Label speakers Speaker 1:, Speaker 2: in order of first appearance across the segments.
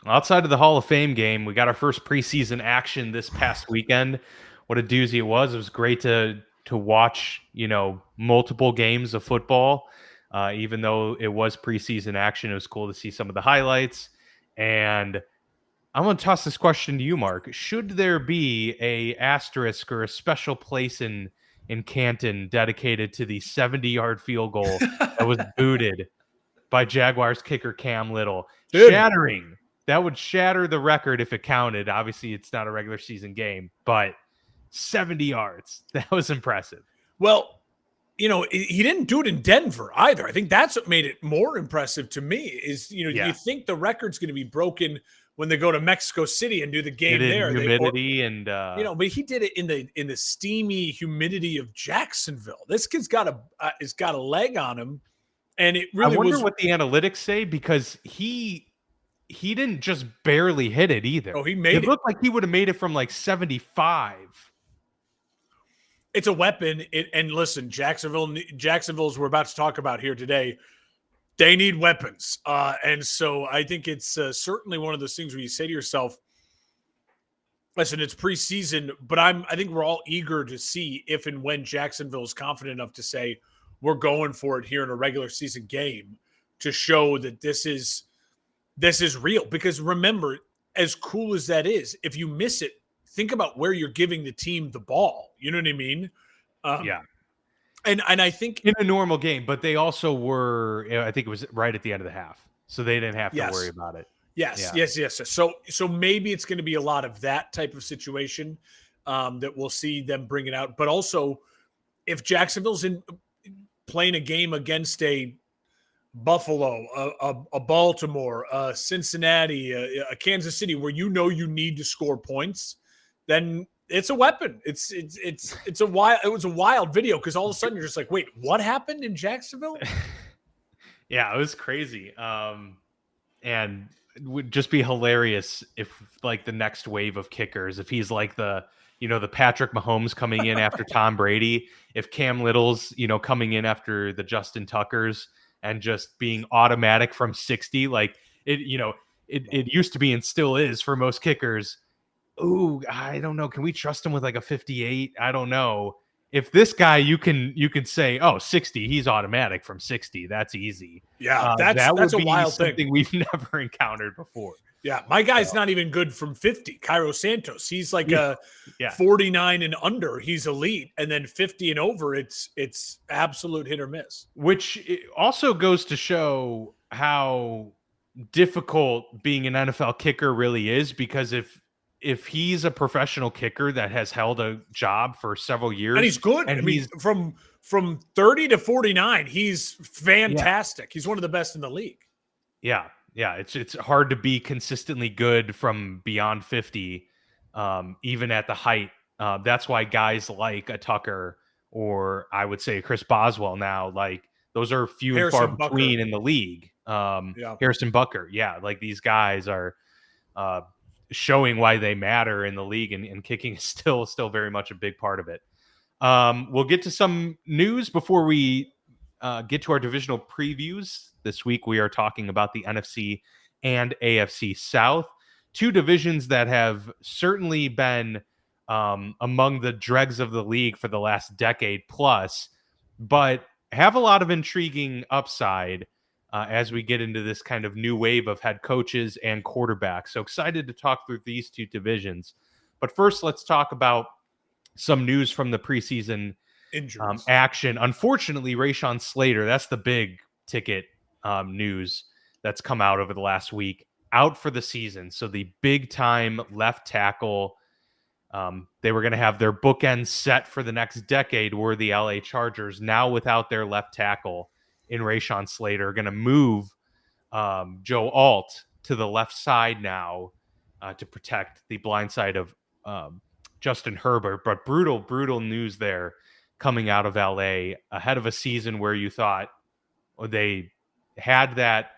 Speaker 1: Outside of the Hall of Fame game, we got our first preseason action this past weekend. What a doozy it was! It was great to watch, multiple games of football. Even though it was preseason action, it was cool to see some of the highlights. And I'm going to toss this question to you, Mark. Should there be a asterisk or a special place in Canton dedicated to the 70-yard field goal that was booted by Jaguars kicker Cam Little?
Speaker 2: Dude.
Speaker 1: Shattering. That would shatter the record if it counted. Obviously, it's not a regular season game, but 70 yards. That was impressive.
Speaker 2: Well, he didn't do it in Denver either. I think that's what made it more impressive to me is, you think the record's going to be broken when they go to Mexico City and do the game there.
Speaker 1: Humidity
Speaker 2: but he did it in the steamy humidity of Jacksonville. This kid's got a leg on him, and it really.
Speaker 1: I wonder what the analytics say, because he didn't just barely hit it either.
Speaker 2: Oh, he made it.
Speaker 1: It looked like he would have made it from like 75.
Speaker 2: It's a weapon. And listen, Jacksonville's we're about to talk about here today. They need weapons. And so I think it's certainly one of those things where you say to yourself, listen, it's preseason, but I think we're all eager to see if and when Jacksonville is confident enough to say we're going for it here in a regular season game to show that this is real. Because remember, as cool as that is, if you miss it, think about where you're giving the team the ball. You know what I mean?
Speaker 1: Yeah.
Speaker 2: And I think
Speaker 1: in a normal game, but they also were, I think it was right at the end of the half, so they didn't have to worry about it.
Speaker 2: Yes. So maybe it's going to be a lot of that type of situation that we'll see them bring it out. But also, if Jacksonville's playing a game against a Buffalo, a Baltimore, a Cincinnati, a Kansas City, where you need to score points, then it's a weapon. It was a wild video, because all of a sudden you're just like, wait, what happened in Jacksonville?
Speaker 1: Yeah, it was crazy. And it would just be hilarious if, like, the next wave of kickers, if he's like the Patrick Mahomes coming in after Tom Brady, if Cam Little's, coming in after the Justin Tuckers and just being automatic from 60, like it used to be and still is for most kickers. Ooh, I don't know. Can we trust him with like a 58? I don't know. If this guy, you can say, 60, he's automatic from 60. That's easy.
Speaker 2: Yeah, that's a wild
Speaker 1: something
Speaker 2: thing
Speaker 1: we've never encountered before.
Speaker 2: Yeah, my guy's not even good from 50. Cairo Santos, he's like a 49 and under. He's elite, and then 50 and over, it's absolute hit or miss.
Speaker 1: Which also goes to show how difficult being an NFL kicker really is, because if he's a professional kicker that has held a job for several years,
Speaker 2: and he's good, and from 30 to 49, he's fantastic. He's one of the best in the league.
Speaker 1: Yeah, it's hard to be consistently good from beyond 50, even at the height. That's why guys like a Tucker, or I would say Chris Boswell now, like those are few and far between in the league. Harrison Butker, like these guys are showing why they matter in the league, and kicking is still very much a big part of it. We'll get to some news before we get to our divisional previews. This week we are talking about the NFC and AFC South, two divisions that have certainly been among the dregs of the league for the last decade plus, but have a lot of intriguing upside as we get into this kind of new wave of head coaches and quarterbacks. So excited to talk through these two divisions. But first, let's talk about some news from the preseason action. Unfortunately, Rashawn Slater, that's the big ticket news that's come out over the last week, out for the season. So the big time left tackle, they were going to have their bookends set for the next decade, were the LA Chargers. Now without their left tackle in Rashawn Slater, going to move Joe Alt to the left side now to protect the blind side of Justin Herbert. But brutal news there coming out of LA ahead of a season where you thought they had that,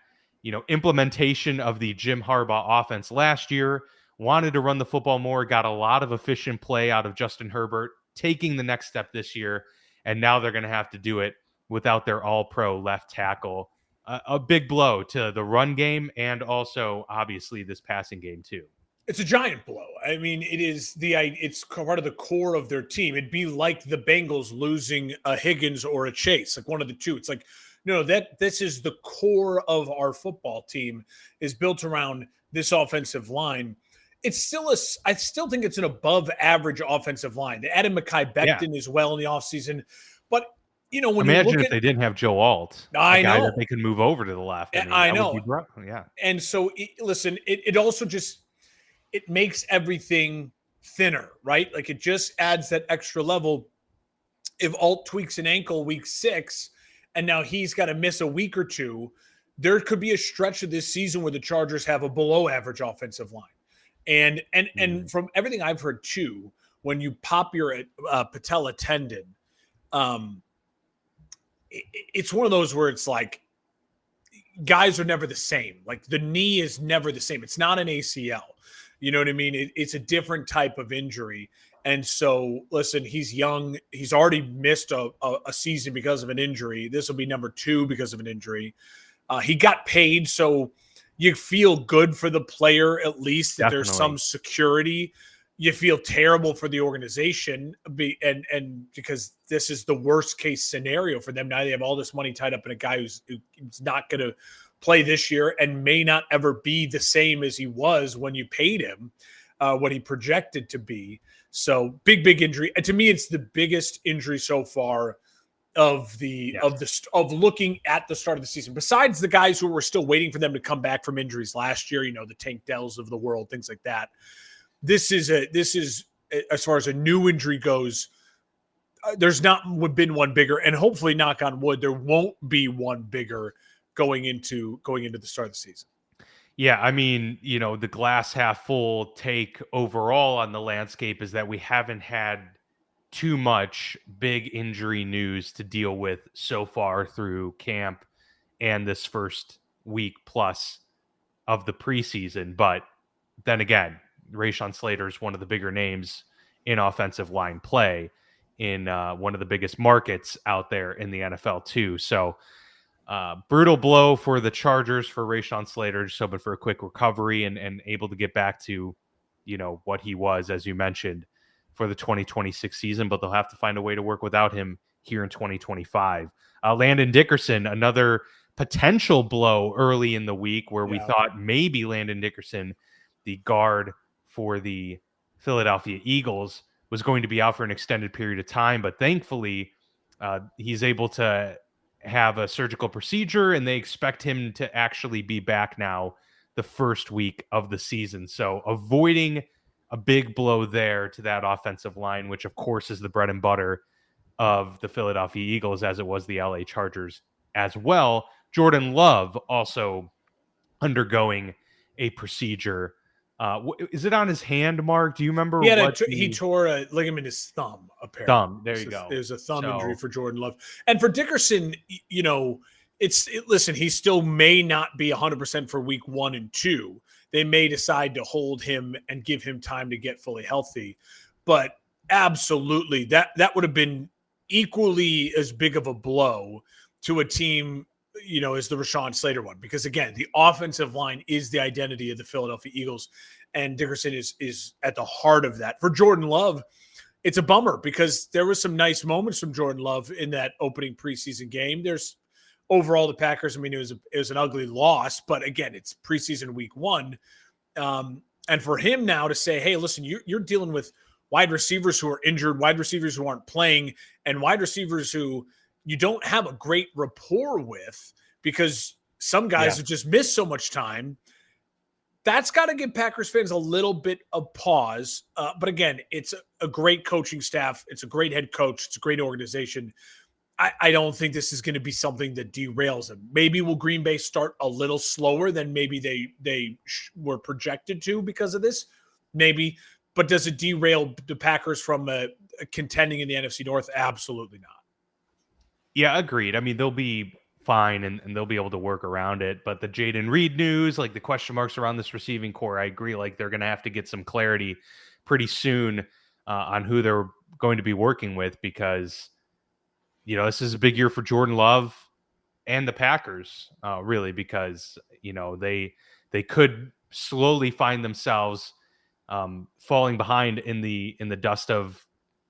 Speaker 1: implementation of the Jim Harbaugh offense last year, wanted to run the football more, got a lot of efficient play out of Justin Herbert, taking the next step this year. And now they're going to have to do it without their all-pro left tackle. a big blow to the run game and also obviously this passing game too.
Speaker 2: It's a giant blow. I mean, it's part of the core of their team. It'd be like the Bengals losing a Higgins or a Chase, like one of the two. It's like, no, that this is the core of our football team is built around this offensive line. I still think it's an above average offensive line. They added Mekhi
Speaker 1: Yeah.
Speaker 2: Becton as well in the offseason. But, when you
Speaker 1: Imagine
Speaker 2: look
Speaker 1: if
Speaker 2: at,
Speaker 1: they didn't have Joe Alt, a
Speaker 2: I
Speaker 1: guy that
Speaker 2: know,
Speaker 1: they could move over to the left. I mean,
Speaker 2: I
Speaker 1: that would be
Speaker 2: know.
Speaker 1: bro. Yeah.
Speaker 2: And so, listen, it also just, it makes everything thinner, right? Like it just adds that extra level. If Alt tweaks an ankle week 6 and now he's got to miss a week or two, there could be a stretch of this season where the Chargers have a below average offensive line. And from everything I've heard too, when you pop your patella tendon, it's one of those where it's like guys are never the same. Like the knee is never the same. It's not an ACL. You know what I mean? It's a different type of injury. And so, listen, he's young. He's already missed a season because of an injury. This will be number 2 because of an injury. He got paid, so you feel good for the player, at least that
Speaker 1: Definitely.
Speaker 2: there's some security. You feel terrible for the organization, and because this is the worst case scenario for them. Now they have all this money tied up in a guy who's not going to play this year and may not ever be the same as he was when you paid him, what he projected to be. So big injury. And to me, it's the biggest injury so far of looking at the start of the season. Besides the guys who were still waiting for them to come back from injuries last year, the Tank Dells of the world, things like that. This is as far as a new injury goes. There's not been one bigger, and hopefully, knock on wood, there won't be one bigger going into the start of the season.
Speaker 1: Yeah, I mean, the glass half full take overall on the landscape is that we haven't had too much big injury news to deal with so far through camp and this first week plus of the preseason. But then again, Rashawn Slater is one of the bigger names in offensive line play in one of the biggest markets out there in the NFL too. So brutal blow for the Chargers for Rashawn Slater, just hoping for a quick recovery and able to get back to, what he was, as you mentioned, for the 2026 season, but they'll have to find a way to work without him here in 2025. Landon Dickerson, another potential blow early in the week where we thought maybe Landon Dickerson, the guard for the Philadelphia Eagles, was going to be out for an extended period of time, but thankfully he's able to have a surgical procedure and they expect him to actually be back now the first week of the season. So avoiding a big blow there to that offensive line, which of course is the bread and butter of the Philadelphia Eagles, as it was the LA Chargers as well. Jordan Love also undergoing a procedure. Is it on his hand, Mark? Do you remember?
Speaker 2: He tore a ligament in his thumb, apparently.
Speaker 1: Thumb. There you go.
Speaker 2: It was a thumb injury for Jordan Love. And for Dickerson, listen, he still may not be 100% for week 1 and 2. They may decide to hold him and give him time to get fully healthy. But absolutely, that would have been equally as big of a blow to a team, as the Rashawn Slater one. Because again, the offensive line is the identity of the Philadelphia Eagles. And Dickerson is at the heart of that. For Jordan Love, it's a bummer because there was some nice moments from Jordan Love in that opening preseason game. There's overall the Packers, I mean, it was an ugly loss, but again, it's preseason week 1. And for him now to say, hey, listen, you're dealing with wide receivers who are injured, wide receivers who aren't playing, and wide receivers who you don't have a great rapport with because some guys have just missed so much time. That's got to give Packers fans a little bit of pause. But again, it's a great coaching staff. It's a great head coach. It's a great organization. I don't think this is going to be something that derails them. Maybe will Green Bay start a little slower than maybe they were projected to because of this? Maybe. But does it derail the Packers from contending in the NFC North? Absolutely not.
Speaker 1: Yeah, agreed. I mean, they'll be fine and they'll be able to work around it. But the Jaden Reed news, like the question marks around this receiving core, I agree. Like they're going to have to get some clarity pretty soon on who they're going to be working with because, this is a big year for Jordan Love and the Packers, really, because they could slowly find themselves falling behind in the dust of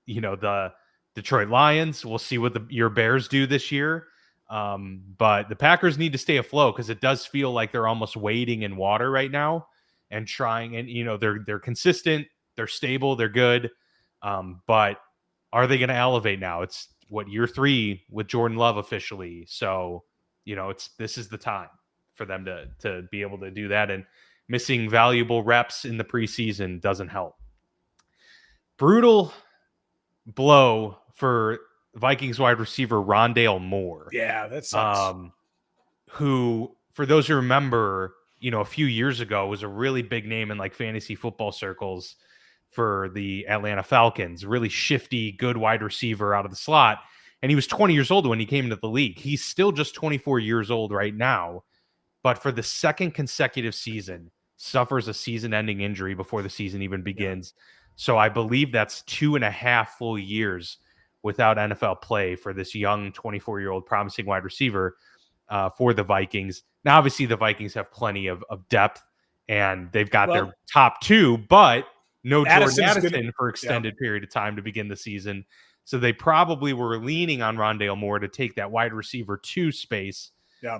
Speaker 1: the Detroit Lions. We'll see what your Bears do this year. But the Packers need to stay afloat because it does feel like they're almost wading in water right now and trying. And they're consistent, they're stable, they're good. But are they going to elevate now? It's year 3 with Jordan Love officially. So this is the time for them to be able to do that. And missing valuable reps in the preseason doesn't help. Brutal blow for Vikings wide receiver Rondale Moore.
Speaker 2: Yeah, that sucks.
Speaker 1: Who, for those who remember, a few years ago was a really big name in like fantasy football circles for the Atlanta Falcons. Really shifty, good wide receiver out of the slot. And he was 20 years old when he came into the league. He's still just 24 years old right now. But for the second consecutive season, suffers a season-ending injury before the season even begins. Yeah. So I believe that's 2.5 full years without NFL play for this young 24-year-old promising wide receiver for the Vikings. Now, obviously, the Vikings have plenty of depth, and they've got their top 2, but no Jordan Addison for extended period of time to begin the season. So they probably were leaning on Rondale Moore to take that wide receiver 2 space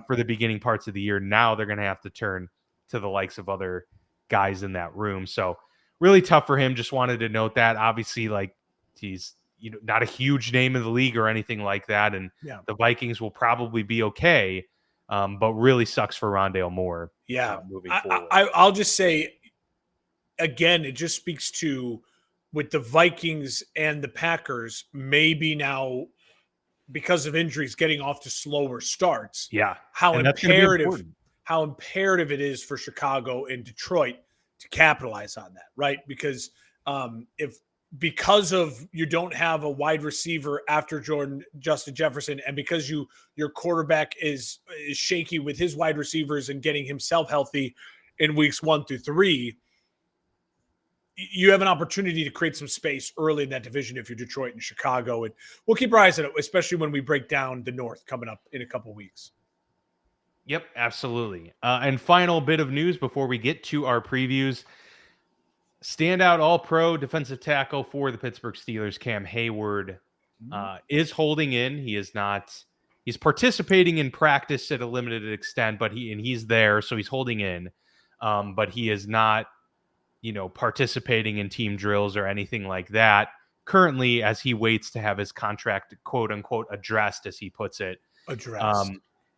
Speaker 1: for the beginning parts of the year. Now they're going to have to turn to the likes of other guys in that room. So really tough for him. Just wanted to note that. Obviously, like, he's not a huge name in the league or anything like that. And the Vikings will probably be okay. But really sucks for Rondale Moore. Moving forward.
Speaker 2: I'll just say, again, it just speaks to, with the Vikings and the Packers, maybe now because of injuries getting off to slower starts.
Speaker 1: Yeah.
Speaker 2: How imperative it is for Chicago and Detroit to capitalize on that, right? Because because of you don't have a wide receiver after Justin Jefferson, and because your quarterback is shaky with his wide receivers and getting himself healthy in weeks 1 through 3, you have an opportunity to create some space early in that division if you're Detroit and Chicago. And we'll keep our eyes on it, especially when we break down the North coming up in a couple weeks.
Speaker 1: Yep, absolutely. And final bit of news before we get to our previews. Standout all-pro defensive tackle for the Pittsburgh Steelers, Cam Hayward, is holding in. He is not – he's participating in practice at a limited extent, but he's there, so he's holding in. But he is not – participating in team drills or anything like that currently, as he waits to have his contract, quote unquote, addressed, as he puts it,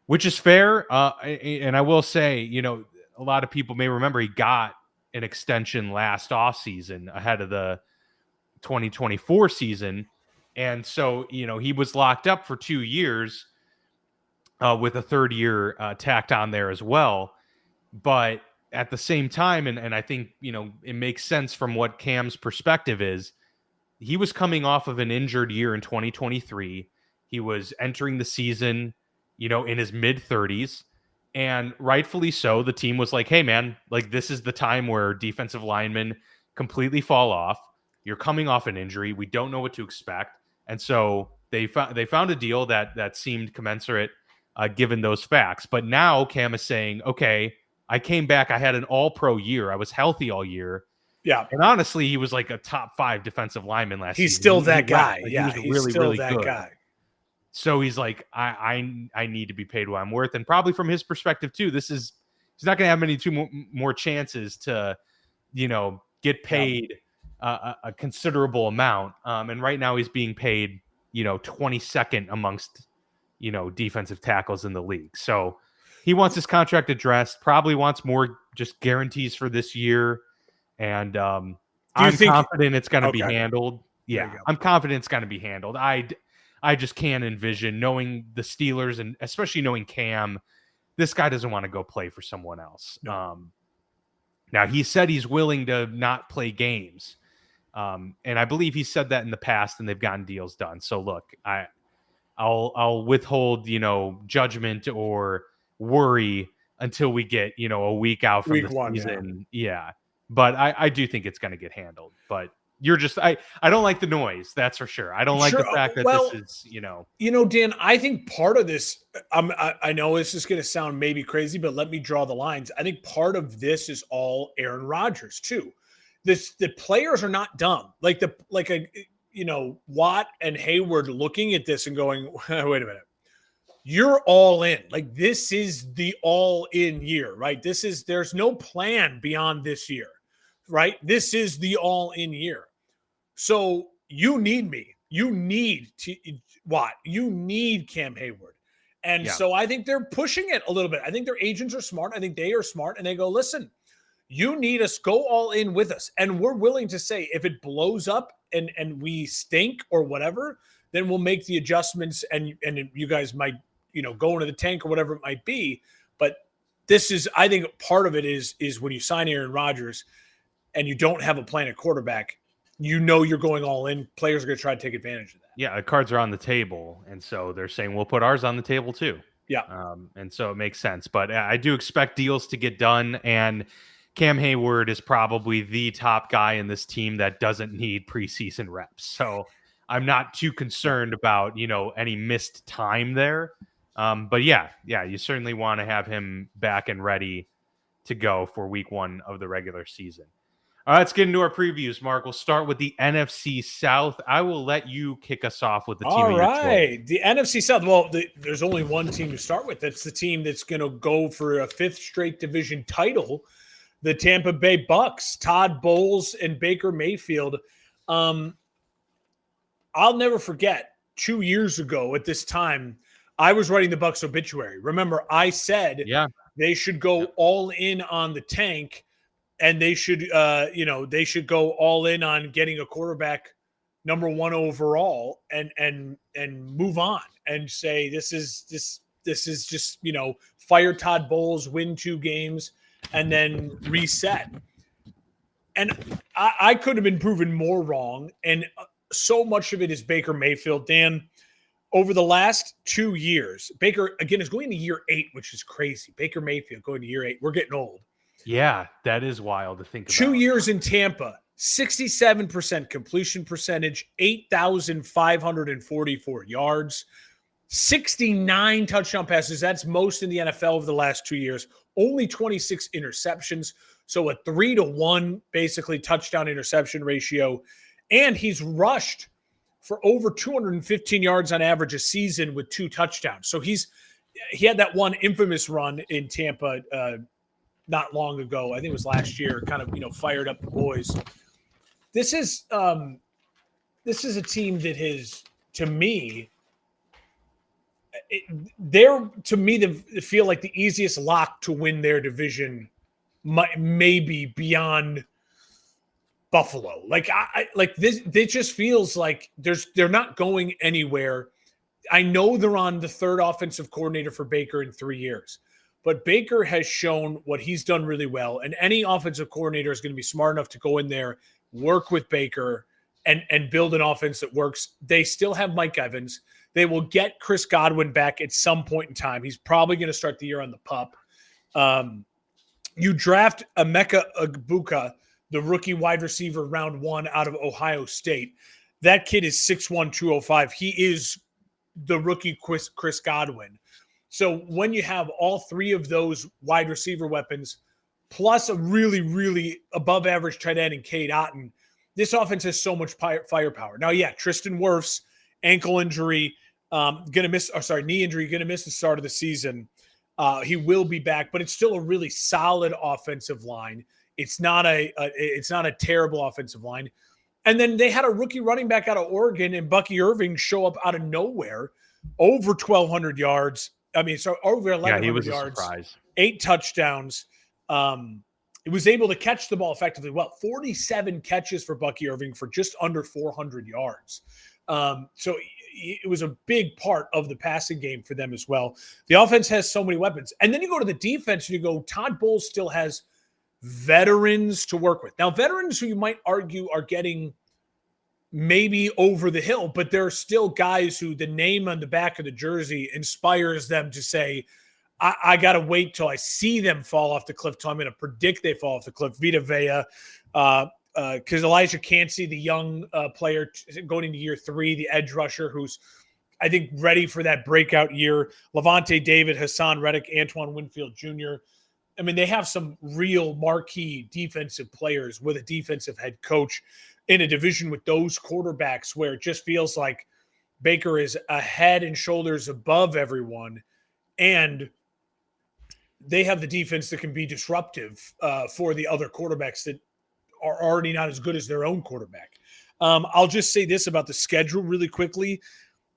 Speaker 1: which is fair. And I will say, a lot of people may remember he got an extension last offseason ahead of the 2024 season. And so, he was locked up for 2 years with a third year tacked on there as well. But at the same time, and I think, it makes sense from what Cam's perspective is, he was coming off of an injured year in 2023. He was entering the season, in his mid-30s, and rightfully so. The team was like, hey, man, like, this is the time where defensive linemen completely fall off. You're coming off an injury. We don't know what to expect. And so they found a deal that seemed commensurate given those facts. But now Cam is saying, okay, I came back. I had an all-pro year. I was healthy all year.
Speaker 2: Yeah.
Speaker 1: And honestly, he was like a top 5 defensive lineman last season.
Speaker 2: He's still that guy.
Speaker 1: Like,
Speaker 2: yeah.
Speaker 1: He was really
Speaker 2: that
Speaker 1: good.
Speaker 2: guy.
Speaker 1: So he's like, I need to be paid what I'm worth. And probably from his perspective too, he's not going to have many more chances to, get paid a considerable amount. And right now he's being paid, 22nd amongst, defensive tackles in the league. So he wants his contract addressed, probably wants more just guarantees for this year. And I'm confident it's going to be handled. Yeah, I'm confident it's going to be handled. I just can't envision, knowing the Steelers and especially knowing Cam, this guy doesn't want to go play for someone else.
Speaker 2: No.
Speaker 1: Now, he said he's willing to not play games. And I believe he said that in the past, and they've gotten deals done. So look, I'll withhold, judgment or worry until we get, a week out from the season. Yeah. But I do think it's going to get handled. But you're just I don't like the noise. That's for sure. I don't like the
Speaker 2: Sure.
Speaker 1: fact that
Speaker 2: Well,
Speaker 1: this is,
Speaker 2: Dan, I think part of this, I know this is going to sound maybe crazy, but let me draw the lines. I think part of this is all Aaron Rodgers too. The players are not dumb. Watt and Hayward looking at this and going, wait a minute, you're all in. Like, this is the all in year, right? There's no plan beyond this year, right? This is the all in year. So you need me. You need Watt. You need Cam Hayward. And so I think they're pushing it a little bit. I think their agents are smart. I think they are smart. And they go, listen, you need us, go all in with us. And we're willing to say, if it blows up and we stink or whatever, then we'll make the adjustments and you guys might, go into the tank or whatever it might be. But this is, I think part of it is when you sign Aaron Rodgers and you don't have a plan at quarterback, you're going all in. Players are going to try to take advantage of that.
Speaker 1: Yeah, the cards are on the table, and so they're saying we'll put ours on the table too.
Speaker 2: Yeah.
Speaker 1: And so it makes sense. But I do expect deals to get done, and Cam Hayward is probably the top guy in this team that doesn't need preseason reps. So I'm not too concerned about, any missed time there. But yeah, you certainly want to have him back and ready to go for week 1 of the regular season. All right, let's get into our previews, Mark. We'll start with the NFC South. I will let you kick us off with the team.
Speaker 2: All right, the NFC South. Well, there's only one team to start with. That's the team that's going to go for a 5th straight division title, the Tampa Bay Bucks. Todd Bowles and Baker Mayfield. I'll never forget 2 years ago at this time, I was writing the Bucks obituary. Remember, I said they should go all in on the tank. And they should, they should go all in on getting a quarterback number 1 overall and move on and say this is just fire Todd Bowles, win 2 games, and then reset. And I could have been proven more wrong. And so much of it is Baker Mayfield. Dan, over the last 2 years, Baker again is going to year 8, which is crazy. Baker Mayfield going to year 8. We're getting old.
Speaker 1: Yeah, that is wild to think about.
Speaker 2: 2 years in Tampa, 67% completion percentage, 8,544 yards, 69 touchdown passes. That's most in the NFL over the last 2 years. Only 26 interceptions. So a 3-to-1 basically touchdown interception ratio. And he's rushed for over 215 yards on average a season with 2 touchdowns. So he had that one infamous run in Tampa not long ago. I think it was last year, kind of, fired up the boys. This is a team that has, to me, they feel like the easiest lock to win their division, maybe beyond Buffalo. Like this just feels like they're not going anywhere. I know they're on the 3rd offensive coordinator for Baker in 3 years. But Baker has shown what he's done really well. And any offensive coordinator is going to be smart enough to go in there, work with Baker, and build an offense that works. They still have Mike Evans. They will get Chris Godwin back at some point in time. He's probably going to start the year on the pup. You draft Emeka Egbuka, the rookie wide receiver, round 1 out of Ohio State. That kid is 6'1", 205. He is the rookie Chris Godwin. So when you have all 3 of those wide receiver weapons, plus a really, really above average tight end in Cade Otton, this offense has so much firepower. Now, Tristan Wirfs, ankle injury, knee injury, going to miss the start of the season. He will be back, but it's still a really solid offensive line. It's not a terrible offensive line. And then they had a rookie running back out of Oregon and Bucky Irving show up out of nowhere, over 1,200 yards. Over 1,100 yards, 8 touchdowns. It was able to catch the ball effectively well. 47 catches for Bucky Irving for just under 400 yards. So it was a big part of the passing game for them as well. The offense has so many weapons. And then you go to the defense and you go, Todd Bowles still has veterans to work with. Now, veterans who you might argue are getting maybe over the hill, but there are still guys who the name on the back of the jersey inspires them to say, I got to wait till I see them fall off the cliff till I'm going to predict they fall off the cliff. Vita Vea, because Elijah Cansey, the young player going into year 3, the edge rusher who's, I think, ready for that breakout year. Levante David, Hassan Reddick, Antoine Winfield Jr. I mean, they have some real marquee defensive players with a defensive head coach in a division with those quarterbacks where it just feels like Baker is a head and shoulders above everyone. And they have the defense that can be disruptive for the other quarterbacks that are already not as good as their own quarterback. I'll just say this about the schedule really quickly.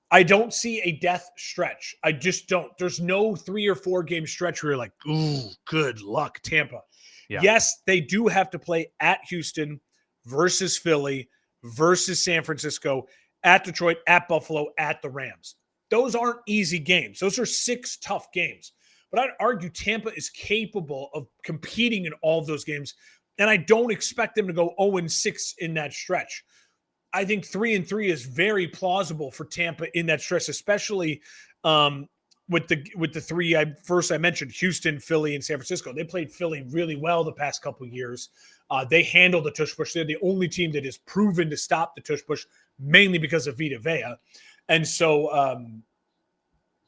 Speaker 2: I don't see a death stretch. I just don't. There's no 3 or 4 game stretch where you're like, ooh, good luck, Tampa. Yeah. Yes, they do have to play at Houston versus Philly versus San Francisco, at Detroit, at Buffalo, at the Rams. Those aren't easy games. Those are 6 tough games. But I'd argue Tampa is capable of competing in all of those games, and I don't expect them to go 0-6 in that stretch. I think 3-3 is very plausible for Tampa in that stretch, especially with the 3 I mentioned, Houston, Philly, and San Francisco. They played Philly really well the past couple of years. They handled the tush push. They're the only team that is proven to stop the tush push, mainly because of Vita Vea. And so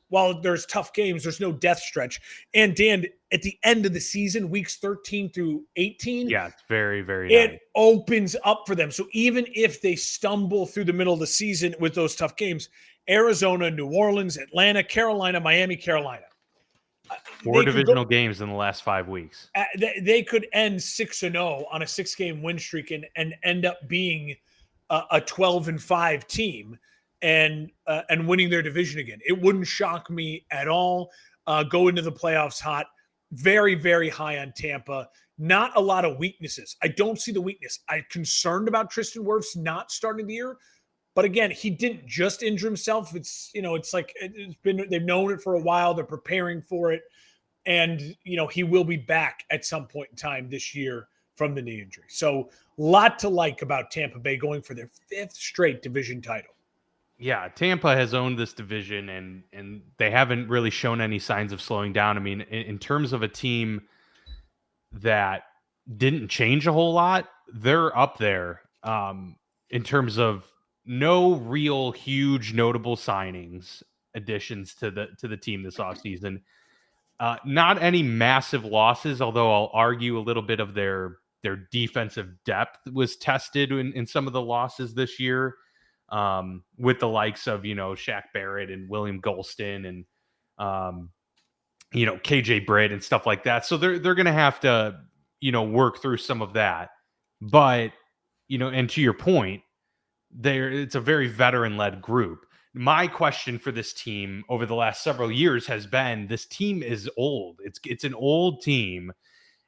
Speaker 2: while there's tough games, there's no death stretch. And Dan, at the end of the season, weeks 13 through 18,
Speaker 1: yeah, it's very, very
Speaker 2: it
Speaker 1: nice.
Speaker 2: Opens up for them. So even if they stumble through the middle of the season with those tough games, Arizona, New Orleans, Atlanta, Carolina, Miami, Carolina.
Speaker 1: 4 divisional games in the last 5 weeks.
Speaker 2: They could end 6-0 on a 6-game win streak and end up being a 12-5 team. And winning their division again. It wouldn't shock me at all. Go into the playoffs hot. Very, very high on Tampa. Not a lot of weaknesses. I don't see the weakness. I'm concerned about Tristan Wirfs not starting the year. But again, he didn't just injure himself. It's like they've known it for a while. They're preparing for it. And, he will be back at some point in time this year from the knee injury. So a lot to like about Tampa Bay going for their 5th straight division title.
Speaker 1: Yeah, Tampa has owned this division, and they haven't really shown any signs of slowing down. I mean, in terms of a team that didn't change a whole lot, they're up there in terms of no real huge notable signings, additions to the team this offseason. Not any massive losses, although I'll argue a little bit of their defensive depth was tested in some of the losses this year. With the likes of, Shaq Barrett and William Golston and, KJ Britt and stuff like that. So they're going to have to, work through some of that. But, and to your point, it's a very veteran-led group. My question for this team over the last several years has been, this team is old. It's an old team.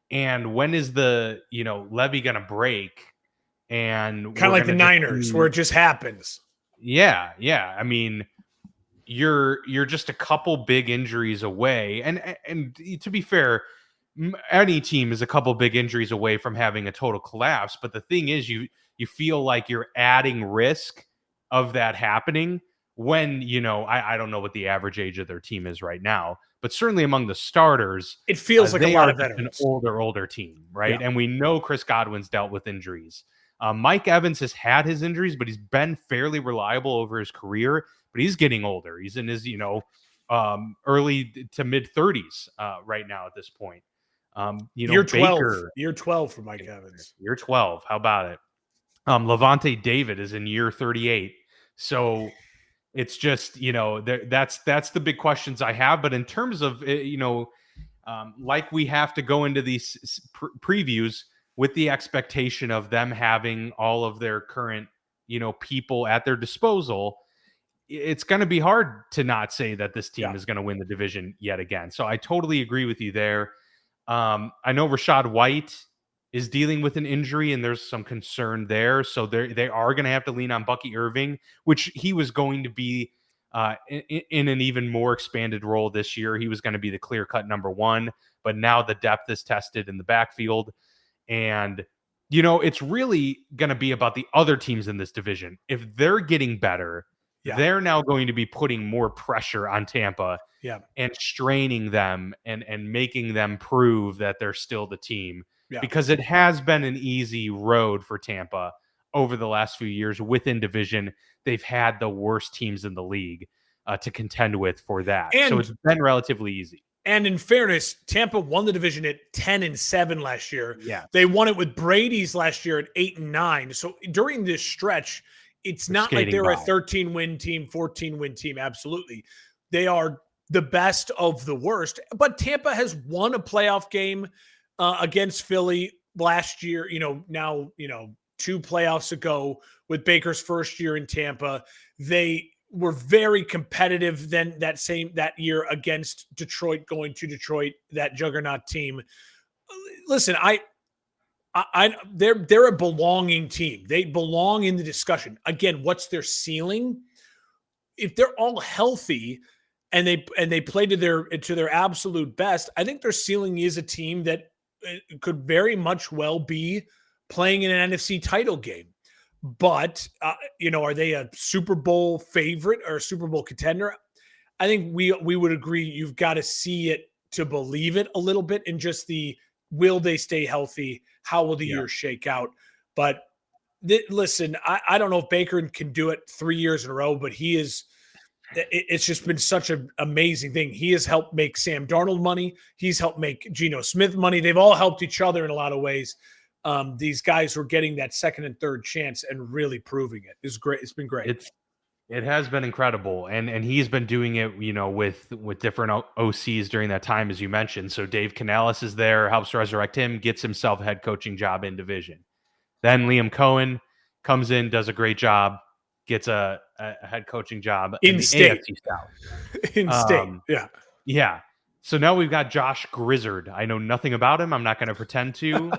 Speaker 1: And when is the, levee going to break? And
Speaker 2: kind of like the Niners, where it just happens.
Speaker 1: Yeah. I mean, you're just a couple big injuries away, and to be fair, any team is a couple big injuries away from having a total collapse. But the thing is, you feel like you're adding risk of that happening when I don't know what the average age of their team is right now, but certainly among the starters,
Speaker 2: it feels like a lot of veterans.
Speaker 1: An older team, right? Yeah. And we know Chris Godwin's dealt with injuries. Mike Evans has had his injuries, but he's been fairly reliable over his career. But he's getting older. He's in his, early to mid 30s right now at this point.
Speaker 2: Year 12 for Mike Evans.
Speaker 1: Year 12. How about it? Levante David is in year 38. So it's just, that's the big questions I have. But in terms of, like we have to go into these previews with the expectation of them having all of their current, people at their disposal, it's going to be hard to not say that this team is going to win the division yet again. So I totally agree with you there. I know Rachaad White is dealing with an injury, and there's some concern there. So they are going to have to lean on Bucky Irving, which he was going to be in an even more expanded role this year. He was going to be the clear-cut number 1, but now the depth is tested in the backfield. And, it's really going to be about the other teams in this division. If they're getting better, they're now going to be putting more pressure on Tampa and straining them and making them prove that they're still the team.
Speaker 2: Yeah.
Speaker 1: because it has been an easy road for Tampa over the last few years within division. They've had the worst teams in the league to contend with for that. So
Speaker 2: And
Speaker 1: it's been relatively easy.
Speaker 2: And in fairness, Tampa won the division at 10-7 last year.
Speaker 1: Yes.
Speaker 2: They won it with Brady's last year at 8-9. So during this stretch, it's
Speaker 1: They're
Speaker 2: not like
Speaker 1: skating
Speaker 2: they're a
Speaker 1: by.
Speaker 2: 13-win team, 14-win team. Absolutely. They are the best of the worst. But Tampa has won a playoff game against Philly last year, now, 2 playoffs ago with Baker's first year in Tampa. They were very competitive then that year against Detroit, going to Detroit, that juggernaut team. Listen, they're a belonging team. They belong in the discussion. Again, what's their ceiling? If they're all healthy and they play to their absolute best, I think their ceiling is a team that could very much well be playing in an NFC title game. But are they a Super Bowl favorite or a Super Bowl contender? I think we would agree you've got to see it to believe it a little bit, in just the, will they stay healthy? How will the year shake out? But listen, I don't know if Baker can do it 3 years in a row, but he is. It's just been such an amazing thing. He has helped make Sam Darnold money. He's helped make Geno Smith money. They've all helped each other in a lot of ways. These guys were getting that second and third chance and really proving it. It's great. It's been great.
Speaker 1: It has been incredible, and he's been doing it, with different OCs during that time, as you mentioned. So Dave Canales is there, helps resurrect him, gets himself a head coaching job in division. Then Liam Cohen comes in, does a great job, gets a head coaching job in the
Speaker 2: state.
Speaker 1: AFC South.
Speaker 2: In state, yeah.
Speaker 1: Yeah. So now we've got Josh Grizzard. I know nothing about him. I'm not going to pretend to.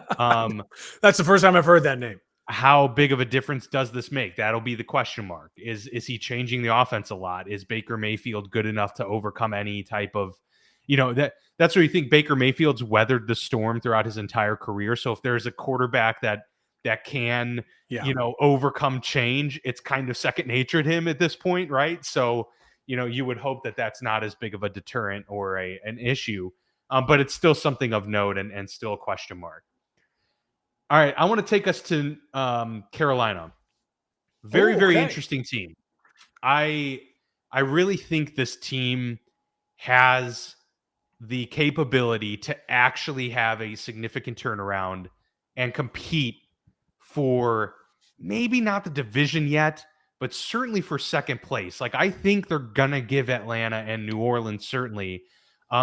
Speaker 2: That's the first time I've heard that name.
Speaker 1: How big of a difference does this make? That'll be the question mark. Is he changing the offense a lot? Is Baker Mayfield good enough to overcome any type of, that's where you think Baker Mayfield's weathered the storm throughout his entire career. So if there's a quarterback that can, overcome change, it's kind of second nature to him at this point, right? So, you would hope that that's not as big of a deterrent or an issue, but it's still something of note and still a question mark. All right, I want to take us to Carolina. Very, very interesting team. I really think this team has the capability to actually have a significant turnaround and compete for maybe not the division yet, but certainly for second place. Like, I think they're going to give Atlanta and New Orleans certainly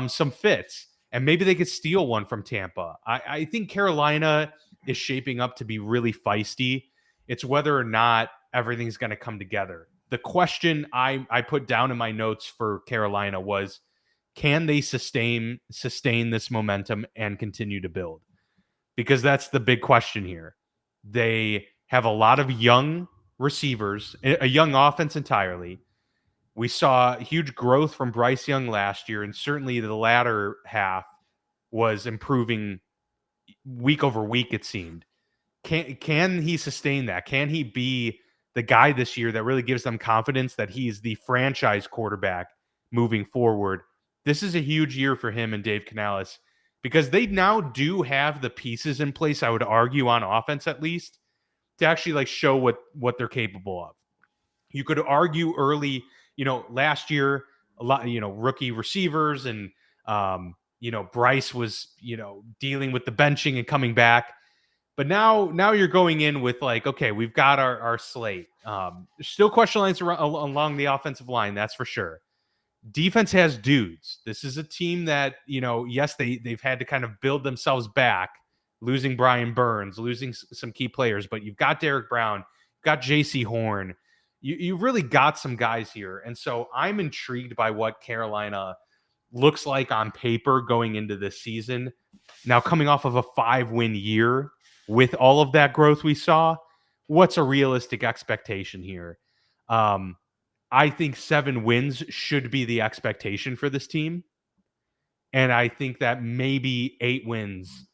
Speaker 1: some fits, and maybe they could steal one from Tampa. I think Carolina is shaping up to be really feisty. It's whether or not everything's going to come together. The question I put down in my notes for Carolina was, can they sustain this momentum and continue to build? Because that's the big question here. They have a lot of young receivers, a young offense entirely. We saw huge growth from Bryce Young last year, and certainly the latter half was improving week over week, it seemed. Can he sustain that? Can he be the guy this year that really gives them confidence that he's the franchise quarterback moving forward? This is a huge year for him and Dave Canales, because they now do have the pieces in place, I would argue, on offense at least, to actually show what they're capable of. You could argue early, last year, a lot, rookie receivers and, Bryce was, dealing with the benching and coming back. But now you're going in with okay, we've got our slate. Still question lines along the offensive line, that's for sure. Defense has dudes. This is a team that, yes, they've had to kind of build themselves back, losing Brian Burns, losing some key players, but you've got Derek Brown, you've got J.C. Horn. You've really got some guys here. And so I'm intrigued by what Carolina looks like on paper going into this season. Now, coming off of a 5-win year with all of that growth we saw, what's a realistic expectation here? I think 7 wins should be the expectation for this team. And I think that maybe 8 wins,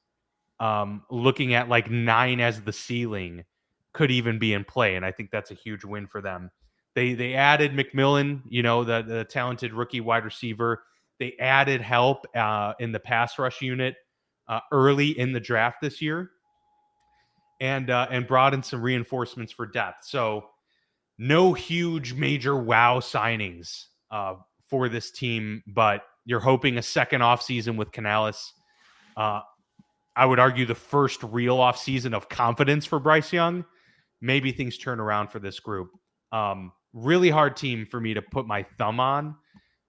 Speaker 1: looking at 9 as the ceiling, could even be in play. And I think that's a huge win for them. They added McMillan, the talented rookie wide receiver. They added help in the pass rush unit early in the draft this year, and brought in some reinforcements for depth. So no huge major wow signings for this team, but you're hoping a second offseason with Canales. I would argue the first real offseason of confidence for Bryce Young. Maybe things turn around for this group. Really hard team for me to put my thumb on,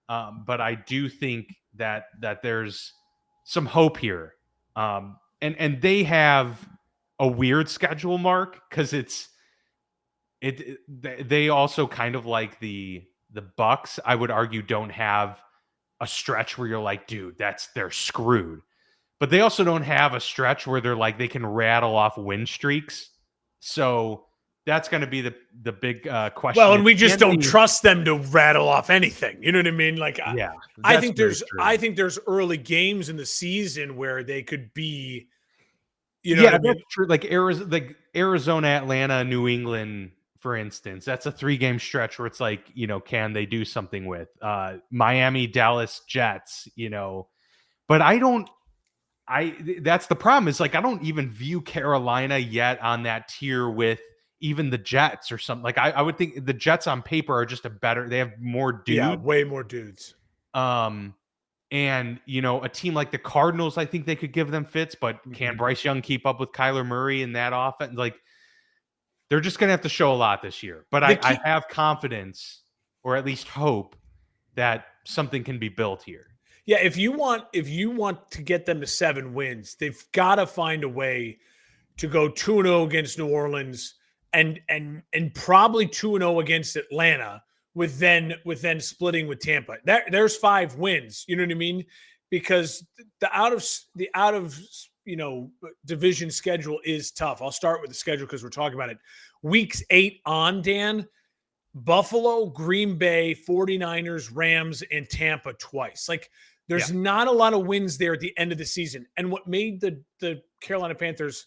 Speaker 1: but I do think that there's some hope here. And they have a weird schedule, Mark, because they also kind of like the Bucks, I would argue, don't have a stretch where you're like, dude, they're screwed. But they also don't have a stretch where they're like they can rattle off win streaks. So that's going to be the big question.
Speaker 2: Well, and we just don't trust them to rattle off anything. You know what I mean? Like,
Speaker 1: yeah,
Speaker 2: I think there's early games in the season where they could be. You know,
Speaker 1: yeah, that's true. Like Arizona, Atlanta, New England, for instance, that's a 3-game stretch where it's like, can they do something with Miami, Dallas, Jets, but that's the problem is like, I don't even view Carolina yet on that tier with even the Jets or something. Like I would think the Jets on paper are just they have more dudes.
Speaker 2: Yeah, way more dudes.
Speaker 1: And, a team like the Cardinals, I think they could give them fits, but can Bryce Young keep up with Kyler Murray in that offense? Like, they're just going to have to show a lot this year. But I have confidence, or at least hope, that something can be built here.
Speaker 2: Yeah, if you want to get them to 7 wins, they've got to find a way to go 2-0 against New Orleans and probably 2-0 against Atlanta. With then splitting with Tampa. There's 5 wins. You know what I mean? Because the out of division schedule is tough. I'll start with the schedule because we're talking about it. Weeks 8 on, Dan, Buffalo, Green Bay, 49ers, Rams, and Tampa twice. Like there's not a lot of wins there at the end of the season. And what made the Carolina Panthers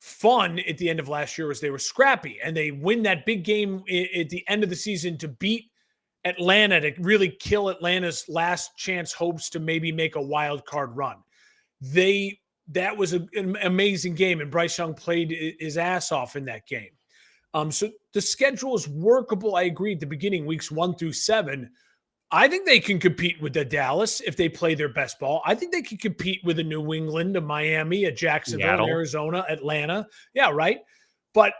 Speaker 2: fun at the end of last year was they were scrappy and they win that big game at the end of the season to beat Atlanta, to really kill Atlanta's last chance hopes to maybe make a wild card run. That was an amazing game, and Bryce Young played his ass off in that game. So the schedule is workable. I agree at the beginning, weeks 1 through 7. I think they can compete with the Dallas if they play their best ball. I think they can compete with a New England, a Miami, a Jacksonville, Arizona, Atlanta. Yeah, right. But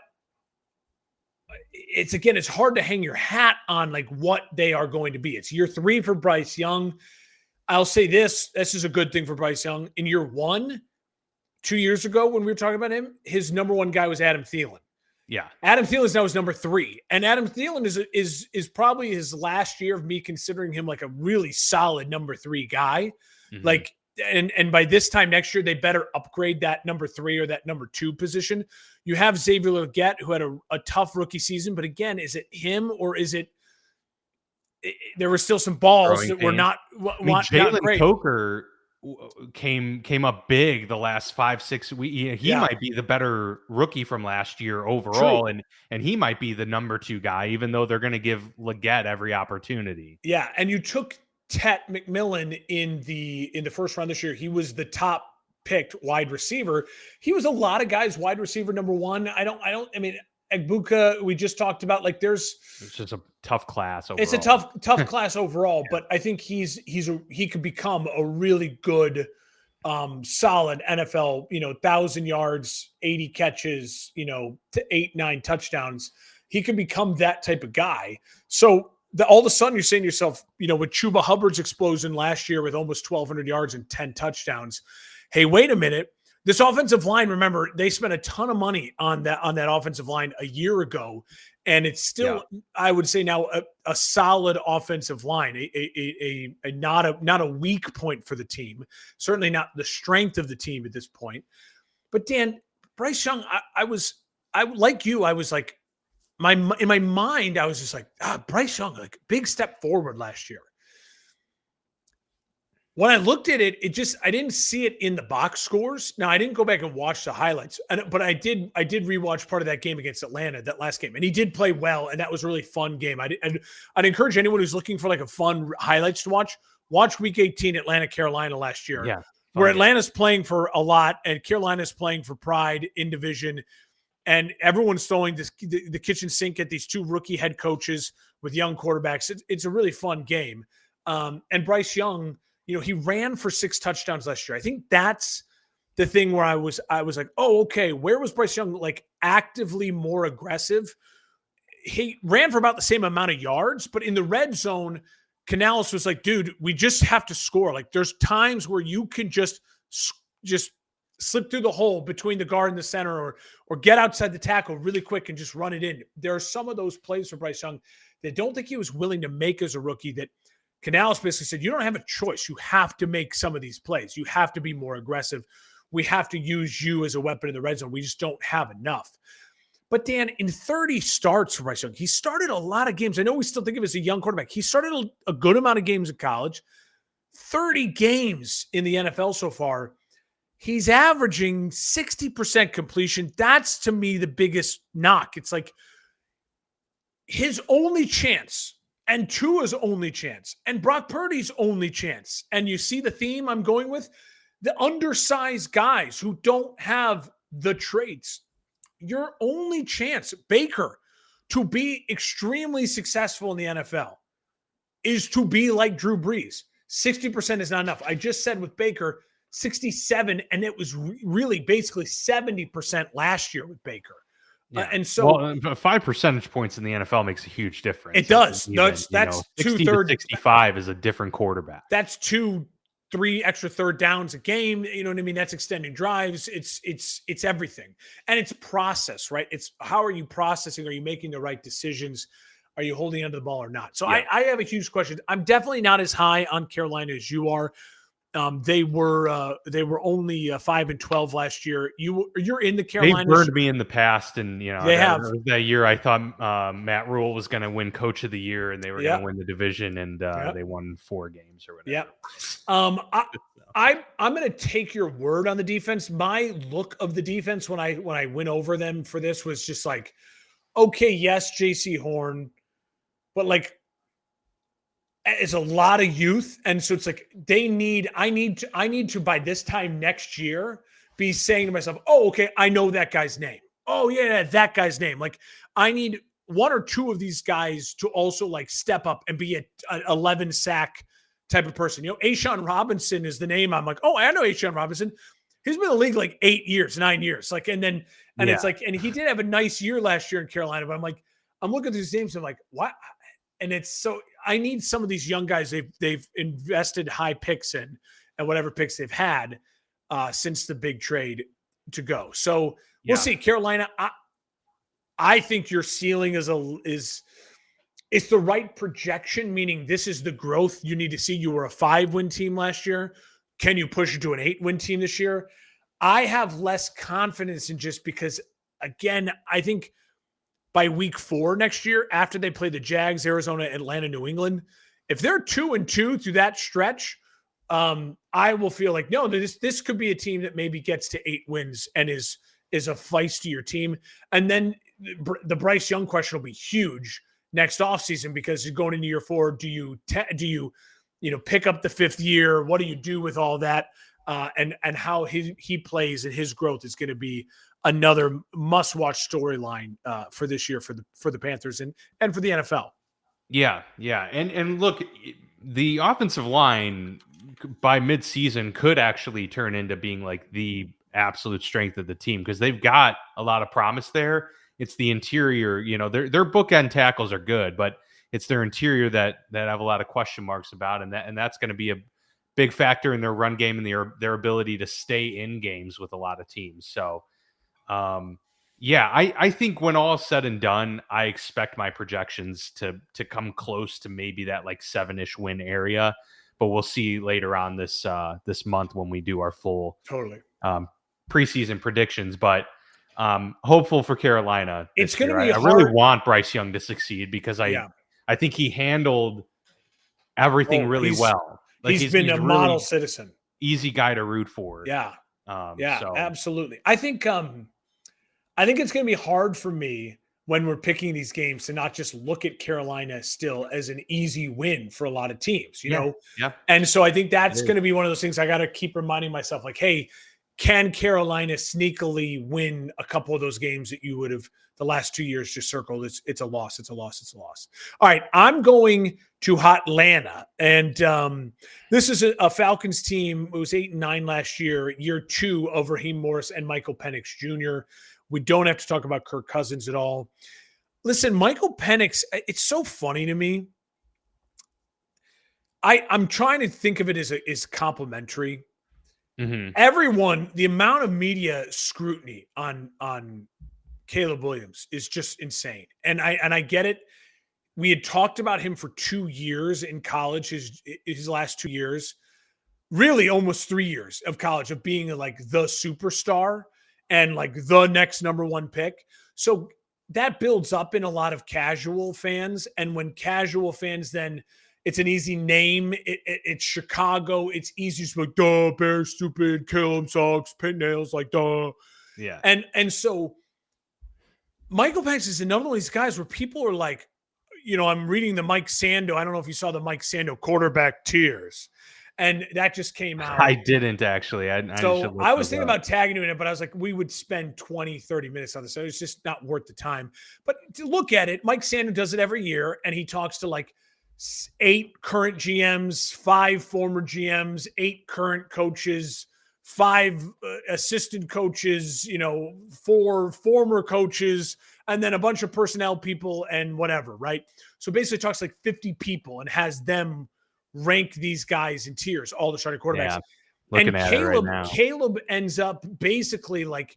Speaker 2: it's hard to hang your hat on like what they are going to be. It's year 3 for Bryce Young. I'll say this is a good thing for Bryce Young. In year 1, 2 years ago when we were talking about him, his number 1 guy was Adam Thielen.
Speaker 1: Yeah. Adam
Speaker 2: Thielen is now his number 3. And Adam Thielen is probably his last year of me considering him like a really solid number 3 guy. Mm-hmm. Like, and by this time next year, they better upgrade that number 3 or that number 2 position. You have Xavier Legette, who had a tough rookie season, but again, is it him or is it there were still some balls that were not
Speaker 1: Jalen Coker came up big the last 5-6 weeks. He might be the better rookie from last year overall. True. And he might be the number 2 guy, even though they're going to give Legette every opportunity.
Speaker 2: Yeah. And you took Tet McMillan in the first round this year. He was the top picked wide receiver. He was a lot of guys wide receiver number 1. I mean, Egbuka, we just talked about, like it's
Speaker 1: just a tough class overall.
Speaker 2: It's a tough class overall, but I think he could become a really good, solid NFL, 1,000 yards, 80 catches, to 8-9 touchdowns. He could become that type of guy. So all of a sudden you're saying to yourself, with Chuba Hubbard's explosion last year with almost 1,200 yards and 10 touchdowns, hey, wait a minute. This offensive line, remember, they spent a ton of money on that offensive line a year ago, and it's still, I would say now, a solid offensive line, a not a weak point for the team, certainly not the strength of the team at this point. But Dan, Bryce Young, I was like you, I was like, in my mind, I was just like, Bryce Young, like big step forward last year. When I looked at it, I didn't see it in the box scores. Now, I didn't go back and watch the highlights, but I did rewatch part of that game against Atlanta, that last game, and he did play well, and that was a really fun game. I'd encourage anyone who's looking for like a fun highlights to watch Week 18 Atlanta, Carolina last year.
Speaker 1: Yeah.
Speaker 2: where Atlanta's playing for a lot and Carolina's playing for pride in division. And everyone's throwing the kitchen sink at these two rookie head coaches with young quarterbacks. It's a really fun game. And Bryce Young, he ran for 6 touchdowns last year. I think that's the thing where I was like, oh, okay, where was Bryce Young like actively more aggressive? He ran for about the same amount of yards, but in the red zone, Canales was like, dude, we just have to score. Like there's times where you can just slip through the hole between the guard and the center or get outside the tackle really quick and just run it in. There are some of those plays for Bryce Young that I don't think he was willing to make as a rookie that Canales basically said, you don't have a choice. You have to make some of these plays. You have to be more aggressive. We have to use you as a weapon in the red zone. We just don't have enough. But Dan, in 30 starts for Bryce Young, he started a lot of games. I know we still think of him as a young quarterback. He started a good amount of games in college, 30 games in the NFL so far. He's averaging 60% completion. That's, to me, the biggest knock. It's like his only chance and Tua's only chance and Brock Purdy's only chance. And you see the theme I'm going with? The undersized guys who don't have the traits. Your only chance, Baker, to be extremely successful in the NFL is to be like Drew Brees. 60% is not enough. I just said with Baker, 67, and it was really basically 70% last year with Baker.
Speaker 1: Yeah.
Speaker 2: And so
Speaker 1: 5 percentage points in the NFL makes a huge difference.
Speaker 2: It does. That's
Speaker 1: 60 to 65 is a different quarterback.
Speaker 2: That's 2-3 extra third downs a game. You know what I mean? That's extending drives. It's everything. And it's process, right? It's how are you processing? Are you making the right decisions? Are you holding onto the ball or not? So yeah. I have a huge question. I'm definitely not as high on Carolina as you are. They were only 5-12 last year. You're in the Carolina.
Speaker 1: They've burned me in the past, and
Speaker 2: they have
Speaker 1: that year. I thought Matt Rule was going to win Coach of the Year, and they were going to win the division, and they won 4 games or whatever.
Speaker 2: Yeah. I'm going to take your word on the defense. My look of the defense when I went over them for this was just like, okay, yes, J.C. Horn, but like. It's a lot of youth. And so it's like I need to by this time next year be saying to myself, oh, okay, I know that guy's name. Oh yeah, that guy's name. Like I need 1 or 2 of these guys to also like step up and be an 11 sack type of person. A'Shawn Robinson is the name. I'm like, oh, I know A'Shawn Robinson. He's been in the league like 9 years. Like, it's like, and he did have a nice year last year in Carolina, but I'm looking at these names and I'm like, what? And it's so I need some of these young guys they've invested high picks in and whatever picks they've had since the big trade to go. So we'll see. Carolina, I think your ceiling is it's the right projection, meaning this is the growth you need to see. You were a 5-win team last year. Can you push it to an 8-win team this year? I have less confidence in just because, again, I think by week 4 next year, after they play the Jags, Arizona, Atlanta, New England, if they're 2-2 through that stretch, I will feel like, no, this could be a team that maybe gets to 8 wins and is a feistier team. And then the Bryce Young question will be huge next offseason because you're going into year 4. Do you pick up the 5th year? What do you do with all that? And how he plays and his growth is going to be another must-watch storyline for this year for the Panthers and for the NFL.
Speaker 1: Yeah. And look, the offensive line by mid-season could actually turn into being like the absolute strength of the team because they've got a lot of promise there. It's the interior, their bookend tackles are good, but it's their interior that have a lot of question marks about, and that's going to be a big factor in their run game and their ability to stay in games with a lot of teams. So, I think when all is said and done, I expect my projections to come close to maybe that like 7-ish win area, but we'll see later on this month when we do our full preseason predictions. But hopeful for Carolina.
Speaker 2: It's going to be
Speaker 1: I really want Bryce Young to succeed because I think he handled everything really well.
Speaker 2: Like he's been a really model citizen,
Speaker 1: easy guy to root for.
Speaker 2: So. Absolutely. I think it's going to be hard for me when we're picking these games to not just look at Carolina still as an easy win for a lot of teams, you know?
Speaker 1: Yeah.
Speaker 2: And so I think that's going to be one of those things I got to keep reminding myself, like, hey, can Carolina sneakily win a couple of those games that you would have the last 2 years just circled? It's a loss. It's a loss. It's a loss. All right. I'm going to Hotlanta. And this is a Falcons team. It was 8-9 last year, year 2 of Raheem Morris and Michael Penix Jr. We don't have to talk about Kirk Cousins at all. Listen, Michael Penix, it's so funny to me. I'm trying to think of it as complimentary.
Speaker 1: Mm-hmm.
Speaker 2: Everyone, the amount of media scrutiny on Caleb Williams is just insane. And I get it. We had talked about him for 2 years in college, his last 2 years, really almost 3 years of college, of being like the superstar and like the next number 1 pick. So that builds up in a lot of casual fans. And when casual fans, then it's an easy name. It's Chicago. It's easy to be like, duh, Bears stupid, Caleb sucks, pin nails, like, duh.
Speaker 1: Yeah.
Speaker 2: And so Michael Penix is another one of these guys where people are like, you know, I'm reading the Mike Sando. I don't know if you saw the Mike Sando quarterback tears. And that just came out.
Speaker 1: I didn't actually. I
Speaker 2: was thinking about tagging you in it, but I was like, we would spend 20, 30 minutes on this. So it's just not worth the time. But to look at it, Mike Sando does it every year. And he talks to like 8 current GMs, 5 former GMs, 8 current coaches, 5 assistant coaches, you know, 4 former coaches, and then a bunch of personnel people and whatever, right? So basically talks like 50 people and has them rank these guys in tiers, all the starting quarterbacks.
Speaker 1: Yeah, looking at it right now.
Speaker 2: Caleb ends up basically like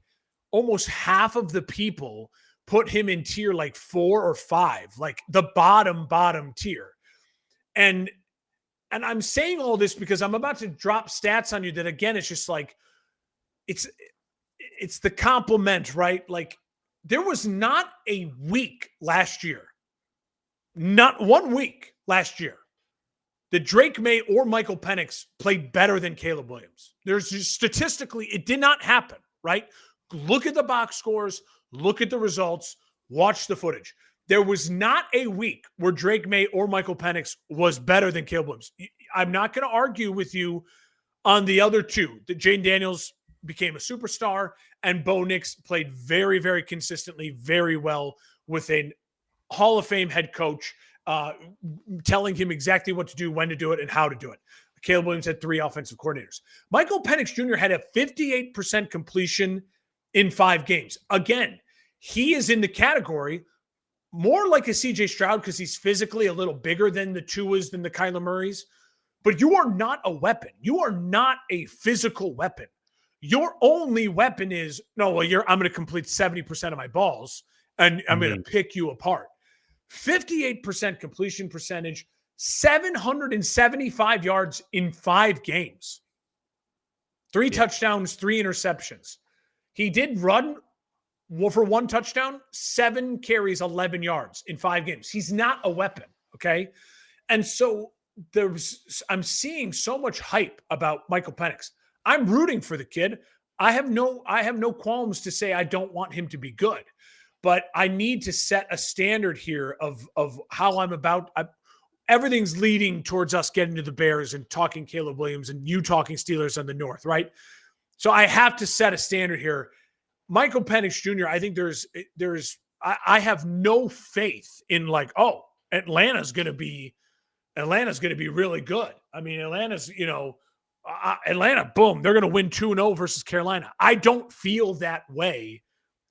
Speaker 2: almost half of the people put him in tier like 4 or 5, like the bottom tier. And I'm saying all this because I'm about to drop stats on you that, again, it's just like, it's the compliment, right? Like, there was not a week last year, not 1 week last year, that Drake May or Michael Penix played better than Caleb Williams. There's just, statistically, it did not happen, right? Look at the box scores, look at the results, watch the footage. There was not a week where Drake May or Michael Penix was better than Caleb Williams. I'm not going to argue with you on the other two. That Jane Daniels became a superstar and Bo Nix played very, very consistently, very well with a Hall of Fame head coach telling him exactly what to do, when to do it, and how to do it. Caleb Williams had 3 offensive coordinators. Michael Penix Jr. had a 58% completion in 5 games. Again, he is in the category more like a CJ Stroud because he's physically a little bigger than the Tuas, than the Kyler Murrays. But you are not a weapon. You are not a physical weapon. Your only weapon is, I'm going to complete 70% of my balls and I'm going to pick you apart. 58% completion percentage, 775 yards in 5 games. 3 touchdowns, 3 interceptions. He did run for 1 touchdown, 7 carries, 11 yards in 5 games. He's not a weapon, okay? And so I'm seeing so much hype about Michael Penix. I'm rooting for the kid. I have no qualms to say I don't want him to be good, but I need to set a standard here of how everything's leading towards us getting to the Bears and talking Caleb Williams and you talking Steelers on the North, right? So I have to set a standard here. Michael Penix Jr., I think I have no faith in like, Atlanta's going to be really good. I mean, Atlanta, boom, they're going to win 2-0 versus Carolina. I don't feel that way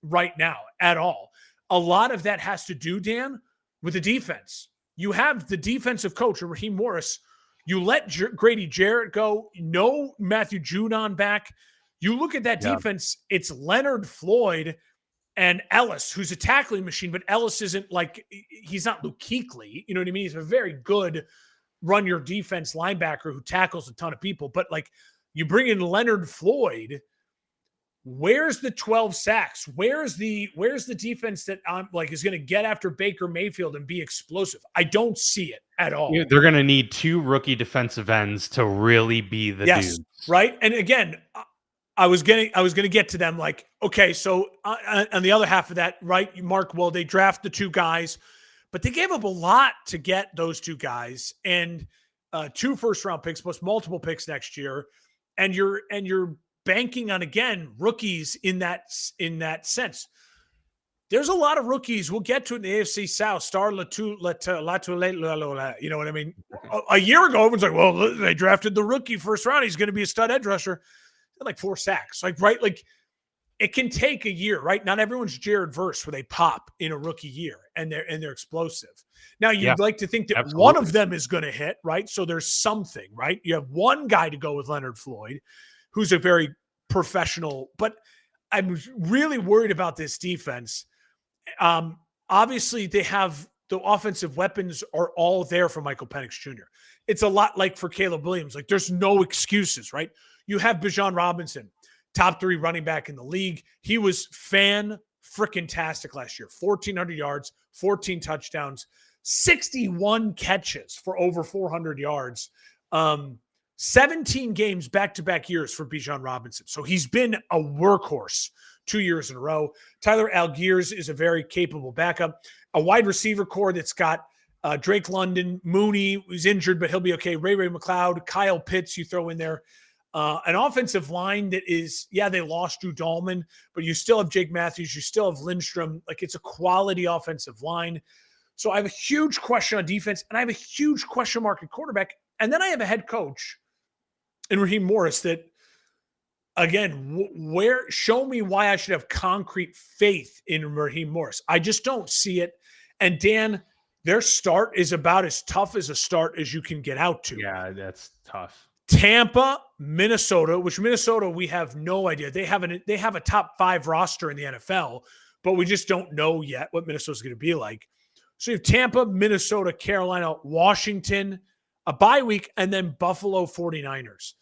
Speaker 2: right now at all. A lot of that has to do, Dan, with the defense. You have the defensive coach, Raheem Morris. You let Grady Jarrett go. No Matthew Judon back. You look at that defense, it's Leonard Floyd and Ellis, who's a tackling machine, but Ellis isn't like, he's not Luke Kuechly. You know what I mean? He's a very good run your defense linebacker who tackles a ton of people. But like, you bring in Leonard Floyd, where's the 12 sacks? Where's the defense that is going to get after Baker Mayfield and be explosive? I don't see it at all.
Speaker 1: They're going to need 2 rookie defensive ends to really be the dude.
Speaker 2: Right? And again, I was going to get to them. Like, okay, so on the other half of that, right, Mark, well, they draft the two guys, but they gave up a lot to get those two guys, and 2 first-round picks plus multiple picks next year, and you're banking on, again, rookies in that sense. There's a lot of rookies. We'll get to it in the AFC South. You know what I mean? A year ago, everyone's like, well, they drafted the rookie first round. He's going to be a stud edge rusher. Like 4 sacks. Like, right? Like, it can take a year, right? Not everyone's Jared Verse where they pop in a rookie year and they're explosive. Now, you'd like to think that one of them is going to hit, right? So there's something, right? You have one guy to go with Leonard Floyd, who's a very professional, but I'm really worried about this defense. Obviously, they have the offensive weapons are all there for Michael Penix Jr. It's a lot like for Caleb Williams. Like, there's no excuses, right? You have Bijan Robinson, top 3 running back in the league. He was fan-frickin-tastic last year. 1,400 yards, 14 touchdowns, 61 catches for over 400 yards. 17 games back-to-back years for Bijan Robinson. So he's been a workhorse 2 years in a row. Tyler Algiers is a very capable backup. A wide receiver core that's got Drake London, Mooney, who's injured, but he'll be okay. Ray McLeod, Kyle Pitts, you throw in there. An offensive line that is, they lost Drew Dahlman, but you still have Jake Matthews. You still have Lindstrom. Like, it's a quality offensive line. So I have a huge question on defense, and I have a huge question mark at quarterback. And then I have a head coach in Raheem Morris that, again, show me why I should have concrete faith in Raheem Morris. I just don't see it. And Dan, their start is about as tough as a start as you can get out to.
Speaker 1: Yeah, that's tough.
Speaker 2: Tampa, Minnesota, which Minnesota, we have no idea. They have a top 5 roster in the NFL, but we just don't know yet what Minnesota's going to be like. So you have Tampa, Minnesota, Carolina, Washington, a bye week, and then Buffalo 49ers.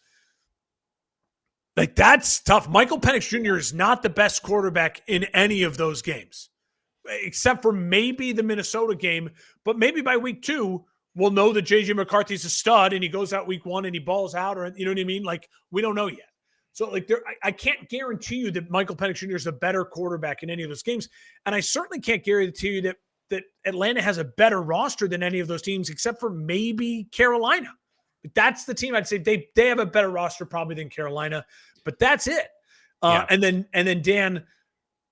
Speaker 2: Like, that's tough. Michael Penix Jr. is not the best quarterback in any of those games, except for maybe the Minnesota game. But maybe by week 2, we'll know that J.J. McCarthy's a stud and he goes out week 1 and he balls out, or, you know what I mean? Like, we don't know yet. So, like, I can't guarantee you that Michael Penix Jr. is a better quarterback in any of those games. And I certainly can't guarantee you that Atlanta has a better roster than any of those teams, except for maybe Carolina. That's the team I'd say they have a better roster probably than Carolina, but that's it. And then Dan,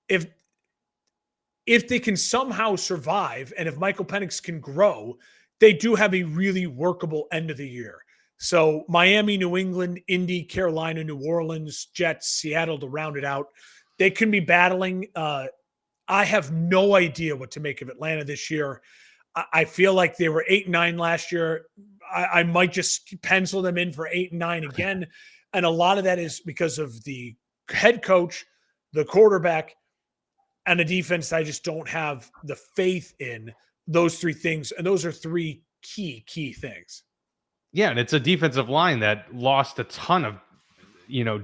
Speaker 2: if they can somehow survive, and if Michael Penix can grow, they do have a really workable end of the year. So Miami, New England, Indy, Carolina, New Orleans, Jets, Seattle to round it out. They can be battling. I have no idea what to make of Atlanta this year. I feel like they were 8-9 last year. I might just pencil them in for 8-9 again. And a lot of that is because of the head coach, the quarterback, and a defense I just don't have the faith in. Those 3 things. And those are 3 key things.
Speaker 1: Yeah, and it's a defensive line that lost a ton of,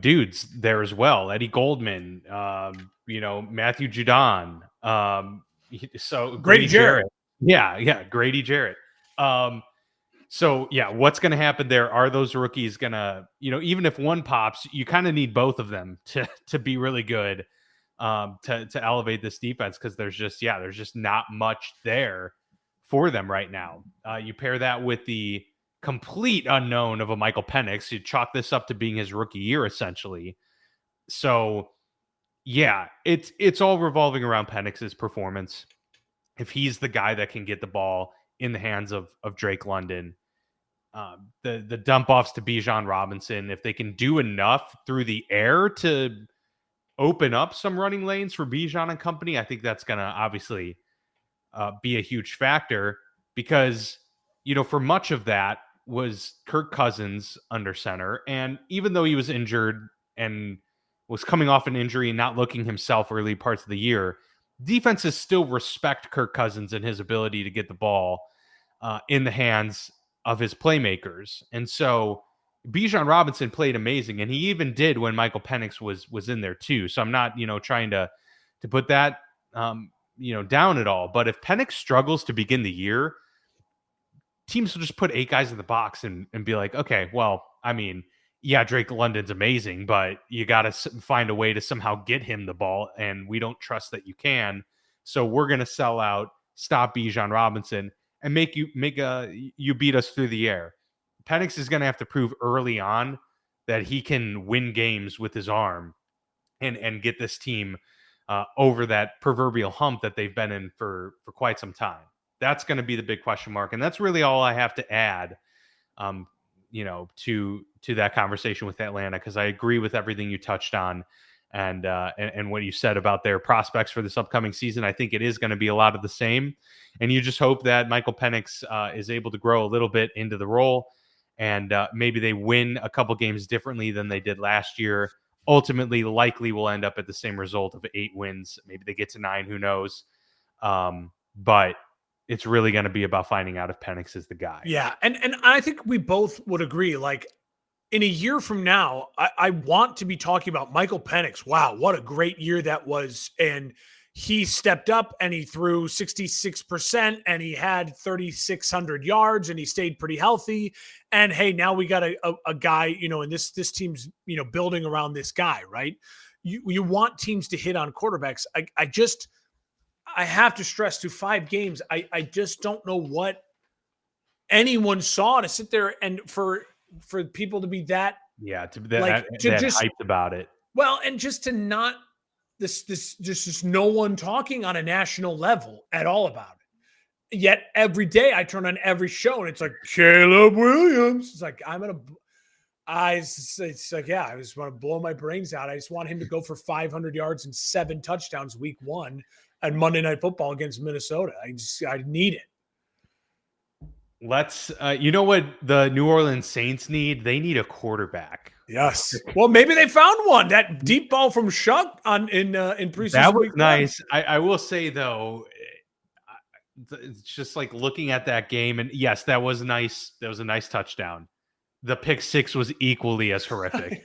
Speaker 1: dudes there as well. Eddie Goldman, Matthew Judon. So
Speaker 2: Grady Jarrett.
Speaker 1: Yeah, Grady Jarrett. So yeah, what's going to happen there? Are those rookies going to, even if one pops, you kind of need both of them to be really good, to elevate this defense, because there's just not much there for them right now. You pair that with the complete unknown of a Michael Penix, you chalk this up to being his rookie year essentially. So yeah, it's all revolving around Penix's performance. If he's the guy that can get the ball in the hands of Drake London, the dump offs to Bijan Robinson, if they can do enough through the air to open up some running lanes for Bijan and company, I think that's going to obviously be a huge factor, because, for much of that was Kirk Cousins under center. And even though he was injured and was coming off an injury and not looking himself early parts of the year, defenses still respect Kirk Cousins and his ability to get the ball in the hands of his playmakers. And so Bijan Robinson played amazing, and he even did when Michael Penix was in there too. So I'm not, trying to put that, down at all. But if Penix struggles to begin the year, teams will just put 8 guys in the box and be like, okay, well, I mean, yeah, Drake London's amazing, but you got to find a way to somehow get him the ball, and we don't trust that you can. So we're going to sell out, stop Bijan Robinson, and make you beat us through the air. Penix is going to have to prove early on that he can win games with his arm and get this team over that proverbial hump that they've been in for quite some time. That's going to be the big question mark, and that's really all I have to add. To that conversation with Atlanta, because I agree with everything you touched on and what you said about their prospects for this upcoming season. I think it is going to be a lot of the same, and you just hope that Michael Penix is able to grow a little bit into the role, and maybe they win a couple games differently than they did last year. Ultimately, likely will end up at the same result of 8 wins. Maybe they get to 9, who knows? But it's really going to be about finding out if Penix is the guy.
Speaker 2: Yeah. And I think we both would agree, like, in a year from now, I want to be talking about Michael Penix. Wow, what a great year that was. And he stepped up and he threw 66% and he had 3,600 yards and he stayed pretty healthy. And hey, now we got a guy, and this team's, building around this guy, right? You want teams to hit on quarterbacks. I have to stress, through 5 games, I just don't know what anyone saw to sit there and for people to be that,
Speaker 1: to
Speaker 2: just
Speaker 1: hyped about it.
Speaker 2: Well, and just to not this no one talking on a national level at all about it. Yet every day I turn on every show and it's like Caleb Williams. It's like it's like, yeah, I just want to blow my brains out. I just want him to go for 500 yards and 7 touchdowns week 1 and Monday Night Football against Minnesota. I need it.
Speaker 1: Let's, you know what the New Orleans Saints need? They need a quarterback.
Speaker 2: Yes. Well, maybe they found one. That deep ball from Shuck in preseason.
Speaker 1: That was nice. I will say though, it's just like looking at that game, and yes, that was nice. That was a nice touchdown. The pick 6 was equally as horrific.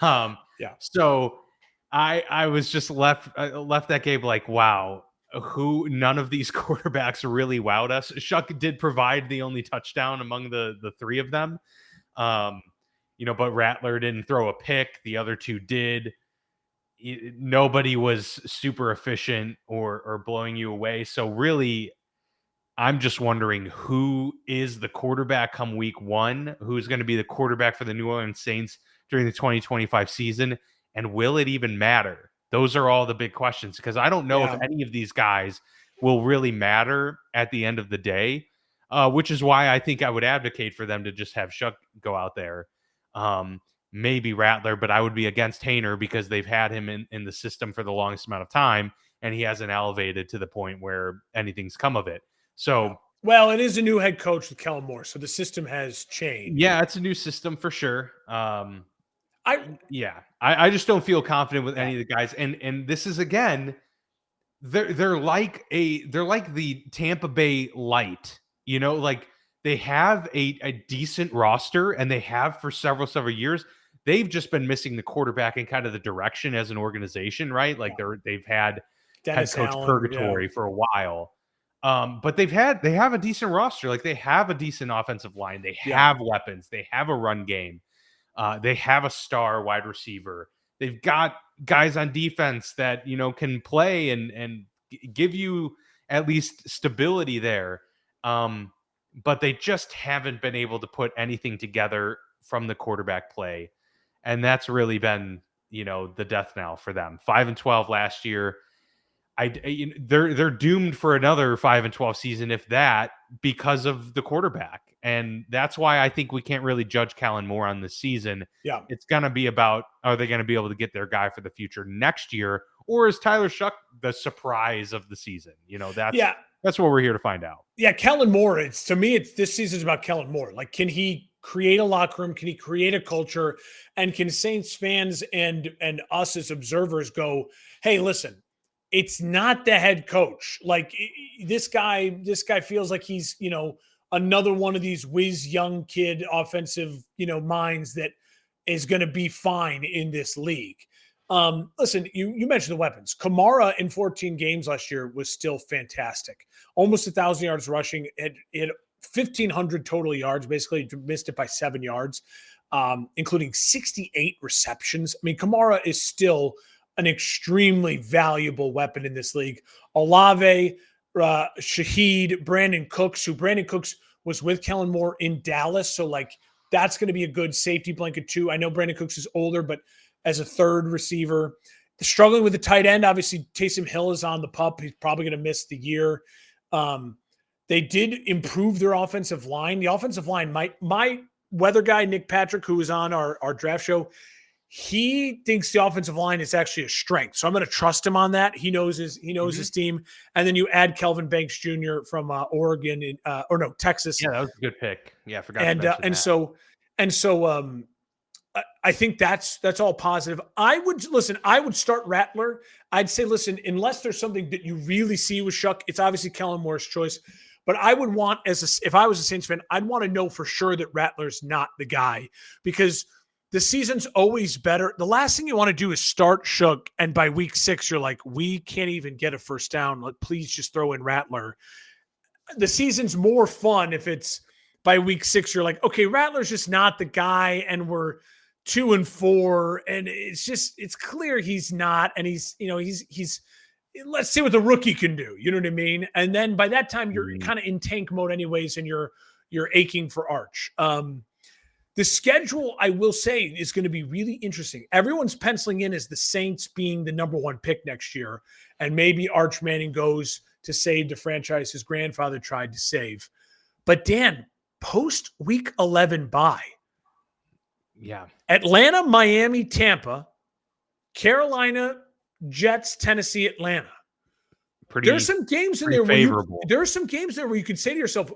Speaker 2: Yeah.
Speaker 1: So I was just left that game like, wow. None of these quarterbacks really wowed us. Shuck did provide the only touchdown among the 3 of them. But Rattler didn't throw a pick. The other 2 did. Nobody was super efficient or blowing you away. So really, I'm just wondering who is the quarterback come week 1, who's going to be the quarterback for the New Orleans Saints during the 2025 season, and will it even matter? Those are all the big questions, because I don't know if any of these guys will really matter at the end of the day, which is why I think I would advocate for them to just have Shuck go out there. Maybe Rattler, but I would be against Hainer because they've had him in the system for the longest amount of time, and he hasn't elevated to the point where anything's come of it. So,
Speaker 2: well, it is a new head coach with Kellen Moore, so the system has changed.
Speaker 1: Yeah, it's a new system for sure. I just don't feel confident with any of the guys, and this is, again, they're like the Tampa Bay light, like they have a decent roster, and they have for several years. They've just been missing the quarterback and kind of the direction as an organization, right? Like they've had Dennis head coach Allen, purgatory for a while. But they have a decent roster. Like they have a decent offensive line. They have weapons. They have a run game. They have a star wide receiver. They've got guys on defense that, can play and give you at least stability there. But they just haven't been able to put anything together from the quarterback play. And that's really been, the death knell for them. 5-12 last year. They're doomed for another 5-12 season, if that, because of the quarterback. And that's why I think we can't really judge Kellen Moore on this season.
Speaker 2: Yeah.
Speaker 1: It's going to be about, are they going to be able to get their guy for the future next year? Or is Tyler Shuck the surprise of the season? That's what we're here to find out.
Speaker 2: Yeah. Kellen Moore, this season's about Kellen Moore. Like, can he create a locker room? Can he create a culture? And can Saints fans and us as observers go, hey, listen, it's not the head coach. Like this guy feels like he's, another one of these whiz young kid offensive, minds that is going to be fine in this league. Listen, you mentioned the weapons. Kamara in 14 games last year was still fantastic. Almost 1,000 yards rushing. It 1,500 total yards, basically missed it by 7 yards. including 68 receptions. I mean, Kamara is still an extremely valuable weapon in this league. Olave, Shaheed, Brandon Cooks was with Kellen Moore in Dallas. So, like, that's going to be a good safety blanket, too. I know Brandon Cooks is older, but as a third receiver, struggling with the tight end, obviously, Taysom Hill is on the pup. He's probably going to miss the year. They did improve their offensive line. The offensive line, my weather guy, Nick Patrick, who was on our draft show, he thinks the offensive line is actually a strength. So I'm going to trust him on that. He knows his team. And then you add Kelvin Banks Jr. from Oregon Texas.
Speaker 1: Yeah, that was a good pick. Yeah, I forgot.
Speaker 2: I think that's all positive. I would start Rattler. I'd say, listen, unless there's something that you really see with Shuck, it's obviously Kellen Moore's choice. But I would want, if I was a Saints fan, I'd want to know for sure that Rattler's not the guy, because the season's always better. The last thing you want to do is start Shuck, and by week 6, you're like, we can't even get a first down. Like, please just throw in Rattler. The season's more fun if it's by week 6, you're like, okay, Rattler's just not the guy, and we're 2-4, and it's clear he's not, and he's let's see what the rookie can do. You know what I mean? And then by that time, you're kind of in tank mode anyways, and you're aching for Arch. The schedule, I will say, is going to be really interesting. Everyone's penciling in as the Saints being the number 1 pick next year, and maybe Arch Manning goes to save the franchise his grandfather tried to save. But Dan, post week 11 bye.
Speaker 1: Yeah.
Speaker 2: Atlanta, Miami, Tampa, Carolina, Jets, Tennessee, Atlanta. There's some games in there there's some games there where you could say to yourself,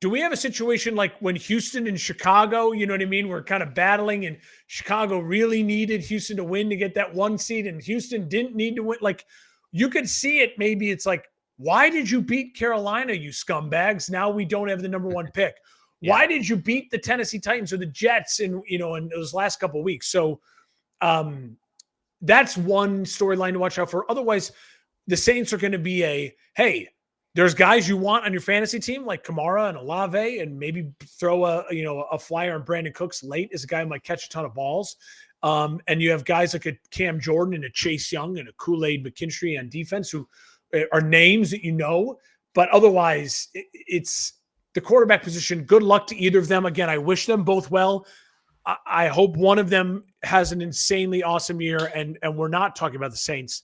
Speaker 2: do we have a situation like when Houston and Chicago, you know what I mean, we're kind of battling, and Chicago really needed Houston to win to get that 1 seed, and Houston didn't need to win? Like, you could see it. Maybe it's like, why did you beat Carolina, you scumbags? Now we don't have the number 1 pick. Yeah. Why did you beat the Tennessee Titans or the Jets in those last couple of weeks? So that's one storyline to watch out for. Otherwise, the Saints are going to be hey, there's guys you want on your fantasy team like Kamara and Olave, and maybe throw a flyer on Brandon Cooks late as a guy who might catch a ton of balls. And you have guys like a Cam Jordan and a Chase Young and a Kool-Aid McKinstry on defense who are names that you know. But otherwise, it's the quarterback position. Good luck to either of them. Again, I wish them both well. I hope one of them has an insanely awesome year, and we're not talking about the Saints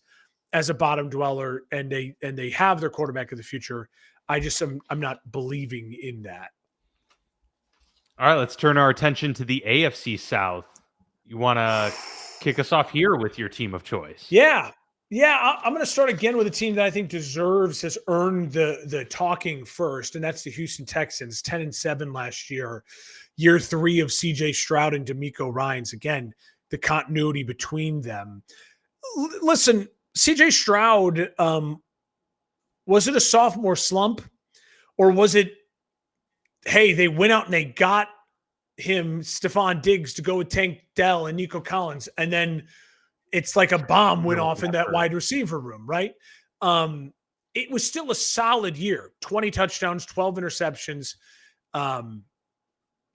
Speaker 2: as a bottom dweller, and they have their quarterback of the future. I'm not believing in that.
Speaker 1: All right, let's turn our attention to the AFC South. You want to kick us off here with your team of choice?
Speaker 2: Yeah. I'm going to start again with a team that I think has earned the talking first, and that's the Houston Texans, 10-7 last year. Year 3 of CJ Stroud and DeMeco Ryans. Again, the continuity between them. Listen, CJ Stroud, was it a sophomore slump, or was it, hey, they went out and they got him, Stephon Diggs, to go with Tank Dell and Nico Collins, and then it's like a bomb went off in that wide receiver room, right? It was still a solid year. 20 touchdowns, 12 interceptions,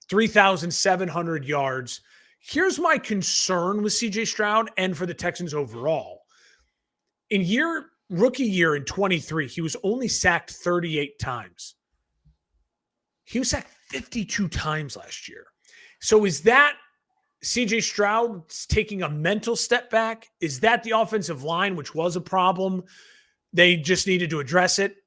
Speaker 2: 3,700 yards. Here's my concern with CJ Stroud and for the Texans overall. In rookie year in 23, he was only sacked 38 times. He was sacked 52 times last year. So is that CJ Stroud taking a mental step back? Is that the offensive line, which was a problem? They just needed to address it.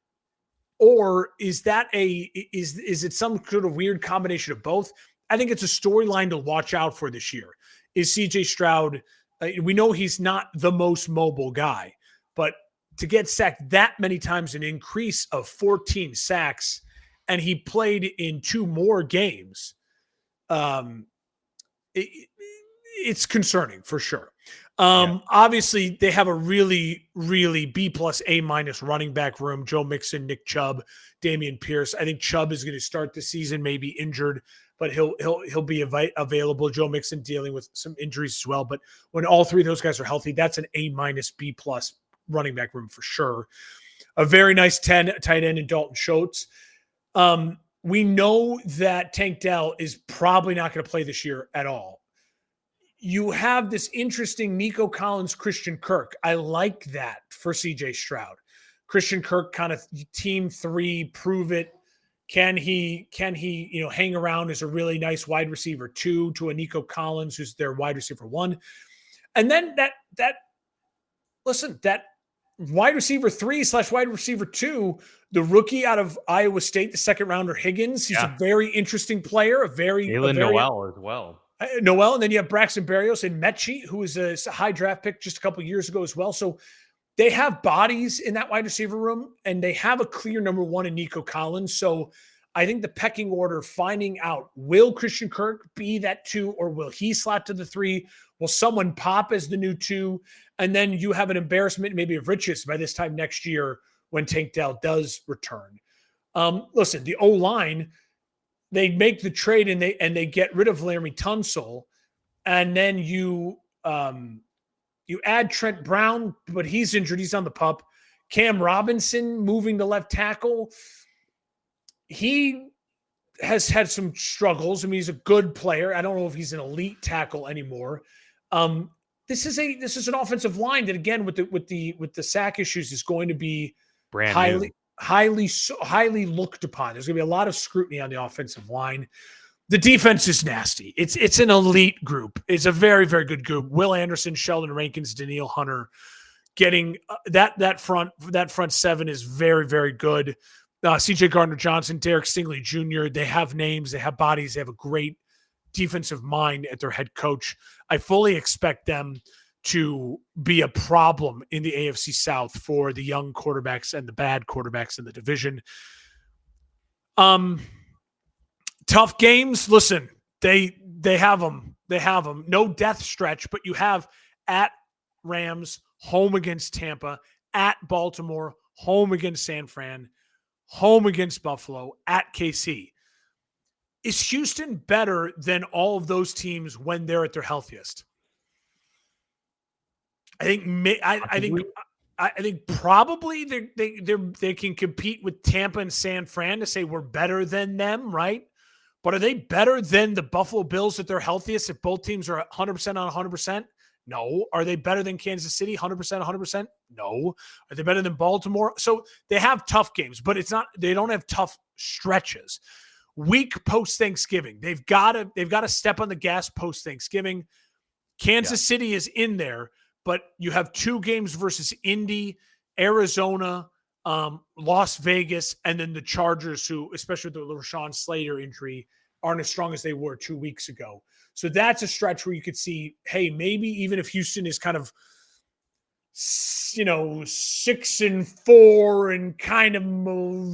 Speaker 2: Or is that is it some sort of weird combination of both? I think it's a storyline to watch out for this year. Is CJ Stroud, we know he's not the most mobile guy, but to get sacked that many times, an increase of 14 sacks, and he played in 2 more games, it's concerning for sure. Obviously, they have a really, really B+ A- running back room. Joe Mixon, Nick Chubb, Dameon Pierce. I think Chubb is going to start the season maybe injured, but he'll be available. Joe Mixon dealing with some injuries as well. But when all 3 of those guys are healthy, that's an A-, B+ running back room for sure. A very nice 10 tight end in Dalton Schultz. We know that Tank Dell is probably not going to play this year at all. You have this interesting Nico Collins, Christian Kirk. I like that for CJ Stroud. Christian Kirk kind of team 3, prove it. Can he, hang around as a really nice wide receiver 2 to a Nico Collins, who's their wide receiver 1? And then that wide receiver 3/wide receiver 2, the rookie out of Iowa State, the second rounder Higgins. He's a very interesting player,
Speaker 1: Jalen Noel as well.
Speaker 2: Noel, and then you have Braxton Berrios and Mechie, who was a high draft pick just a couple of years ago as well. So they have bodies in that wide receiver room, and they have a clear number 1 in Nico Collins. So I think the pecking order, finding out, will Christian Kirk be that 2, or will he slot to the 3? Will someone pop as the new 2? And then you have an embarrassment maybe of riches by this time next year when Tank Dell does return. Listen, the O-line, they make the trade and they get rid of Laremy Tunsil, and then you add Trent Brown, but he's injured. He's on the pup. Cam Robinson moving to left tackle. He has had some struggles. I mean, he's a good player. I don't know if he's an elite tackle anymore. This is an offensive line that, again, with the sack issues, is going to be highly looked upon. There's going to be a lot of scrutiny on the offensive line. The defense is nasty. It's an elite group. It's a very, very good group. Will Anderson, Sheldon Rankins, Daniil Hunter, getting that front 7 is very, very good. CJ Gardner-Johnson, Derek Stingley Jr., they have names, they have bodies, they have a great defensive mind at their head coach. I fully expect them to be a problem in the AFC South for the young quarterbacks and the bad quarterbacks in the division. Tough games. Listen, they have them. They have them. No death stretch, but you have at Rams, home against Tampa, at Baltimore, home against San Fran, home against Buffalo, at KC. Is Houston better than all of those teams when they're at their healthiest? I think probably they can compete with Tampa and San Fran to say we're better than them, right? But are they better than the Buffalo Bills at their healthiest if both teams are 100% on 100%? No. Are they better than Kansas City 100%, 100%? No. Are they better than Baltimore? So they have tough games, but they don't have tough stretches. Week post-Thanksgiving, they've got to step on the gas post-Thanksgiving. Kansas City is in there, but you have 2 games versus Indy, Arizona, Las Vegas, and then the Chargers, who, especially with the Rashawn Slater injury, aren't as strong as they were 2 weeks ago. So that's a stretch where you could see, hey, maybe even if Houston is kind of, 6-4 and kind of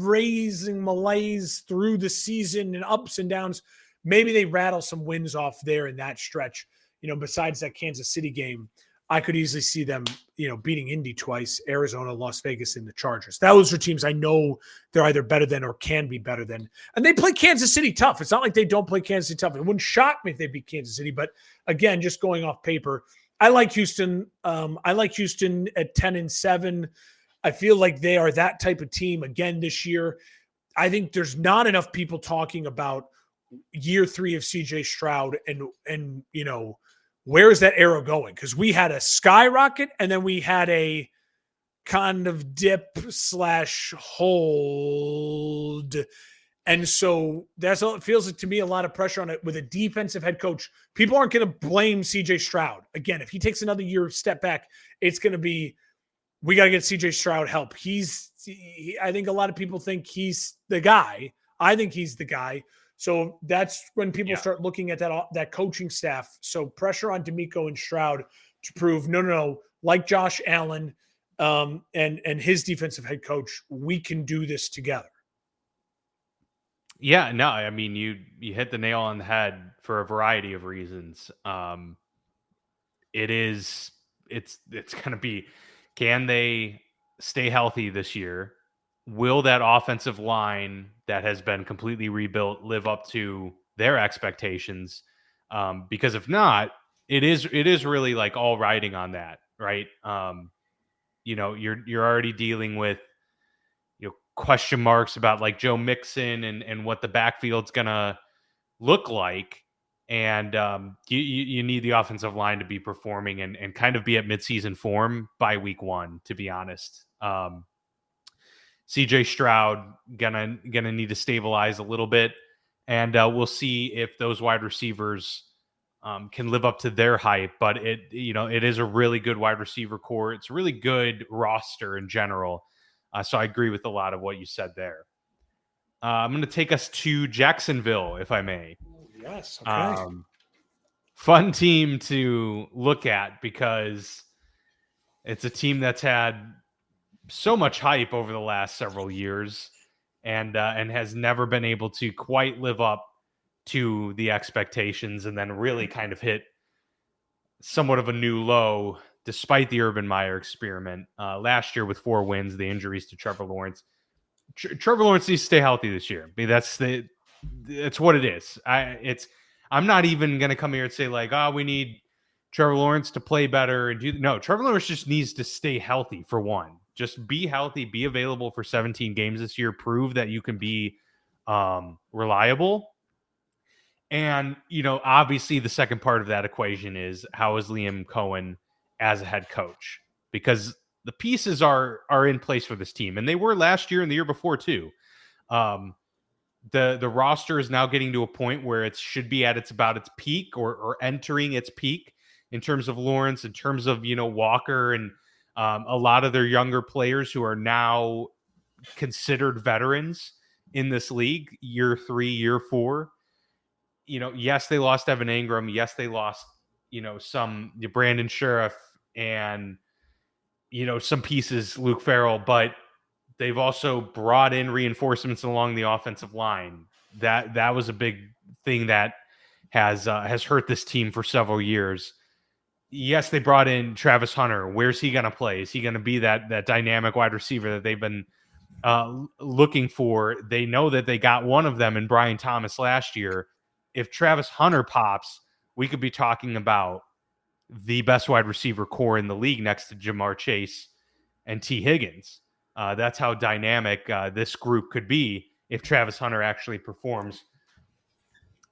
Speaker 2: raising malaise through the season and ups and downs, maybe they rattle some wins off there in that stretch. Besides that Kansas City game, I could easily see them, beating Indy twice, Arizona, Las Vegas, and the Chargers. Those are teams I know they're either better than or can be better than. And they play Kansas City tough. It's not like they don't play Kansas City tough. It wouldn't shock me if they beat Kansas City. But again, just going off paper, I like Houston. I like Houston at 10-7. I feel like they are that type of team again this year. I think there's not enough people talking about year 3 of CJ Stroud and where is that arrow going? Because we had a skyrocket and then we had a kind of dip/hold. And so that's all it feels like to me, a lot of pressure on it with a defensive head coach. People aren't going to blame CJ Stroud. Again, if he takes another year step back, it's going to be, we got to get CJ Stroud help. I think a lot of people think he's the guy. I think he's the guy. So that's when people start looking at that coaching staff. So pressure on DeMeco and Stroud to prove, no, like Josh Allen and his defensive head coach, we can do this together.
Speaker 1: Yeah, no, I mean, you hit the nail on the head for a variety of reasons. It's going to be, can they stay healthy this year? Will that offensive line that has been completely rebuilt live up to their expectations? Because if not, it is really like all riding on that, right? You're already dealing with, question marks about like Joe Mixon and what the backfield's gonna look like. And you need the offensive line to be performing and kind of be at midseason form by week 1, to be honest. CJ Stroud gonna need to stabilize a little bit, and we'll see if those wide receivers can live up to their hype. But it is a really good wide receiver core. It's a really good roster in general. So I agree with a lot of what you said there. I'm going to take us to Jacksonville, if I may.
Speaker 2: Yes. Okay.
Speaker 1: Fun team to look at because it's a team that's had so much hype over the last several years and has never been able to quite live up to the expectations, and then really kind of hit somewhat of a new low despite the Urban Meyer experiment last year with 4 wins, the injuries to Trevor Lawrence. Trevor Lawrence needs to stay healthy this year. I mean, that's what it is. I'm not even going to come here and say like, we need Trevor Lawrence to play better and no. Trevor Lawrence just needs to stay healthy for one. Just be healthy, be available for 17 games this year, prove that you can be reliable. And, obviously the second part of that equation is how is Liam Cohen as a head coach? Because the pieces are in place for this team, and they were last year and the year before too. The roster is now getting to a point where it should be at its peak or entering its peak in terms of Lawrence, in terms of, Walker and a lot of their younger players who are now considered veterans in this league, year 3, year 4. Yes, they lost Evan Ingram. Yes, they lost, some Brandon Sheriff and, some pieces, Luke Farrell, but they've also brought in reinforcements along the offensive line. That was a big thing that has hurt this team for several years. Yes, they brought in Travis Hunter. Where's he going to play? Is he going to be that dynamic wide receiver that they've been looking for? They know that they got one of them in Brian Thomas last year. If Travis Hunter pops, we could be talking about the best wide receiver core in the league next to Jamar Chase and T. Higgins. That's how dynamic this group could be if Travis Hunter actually performs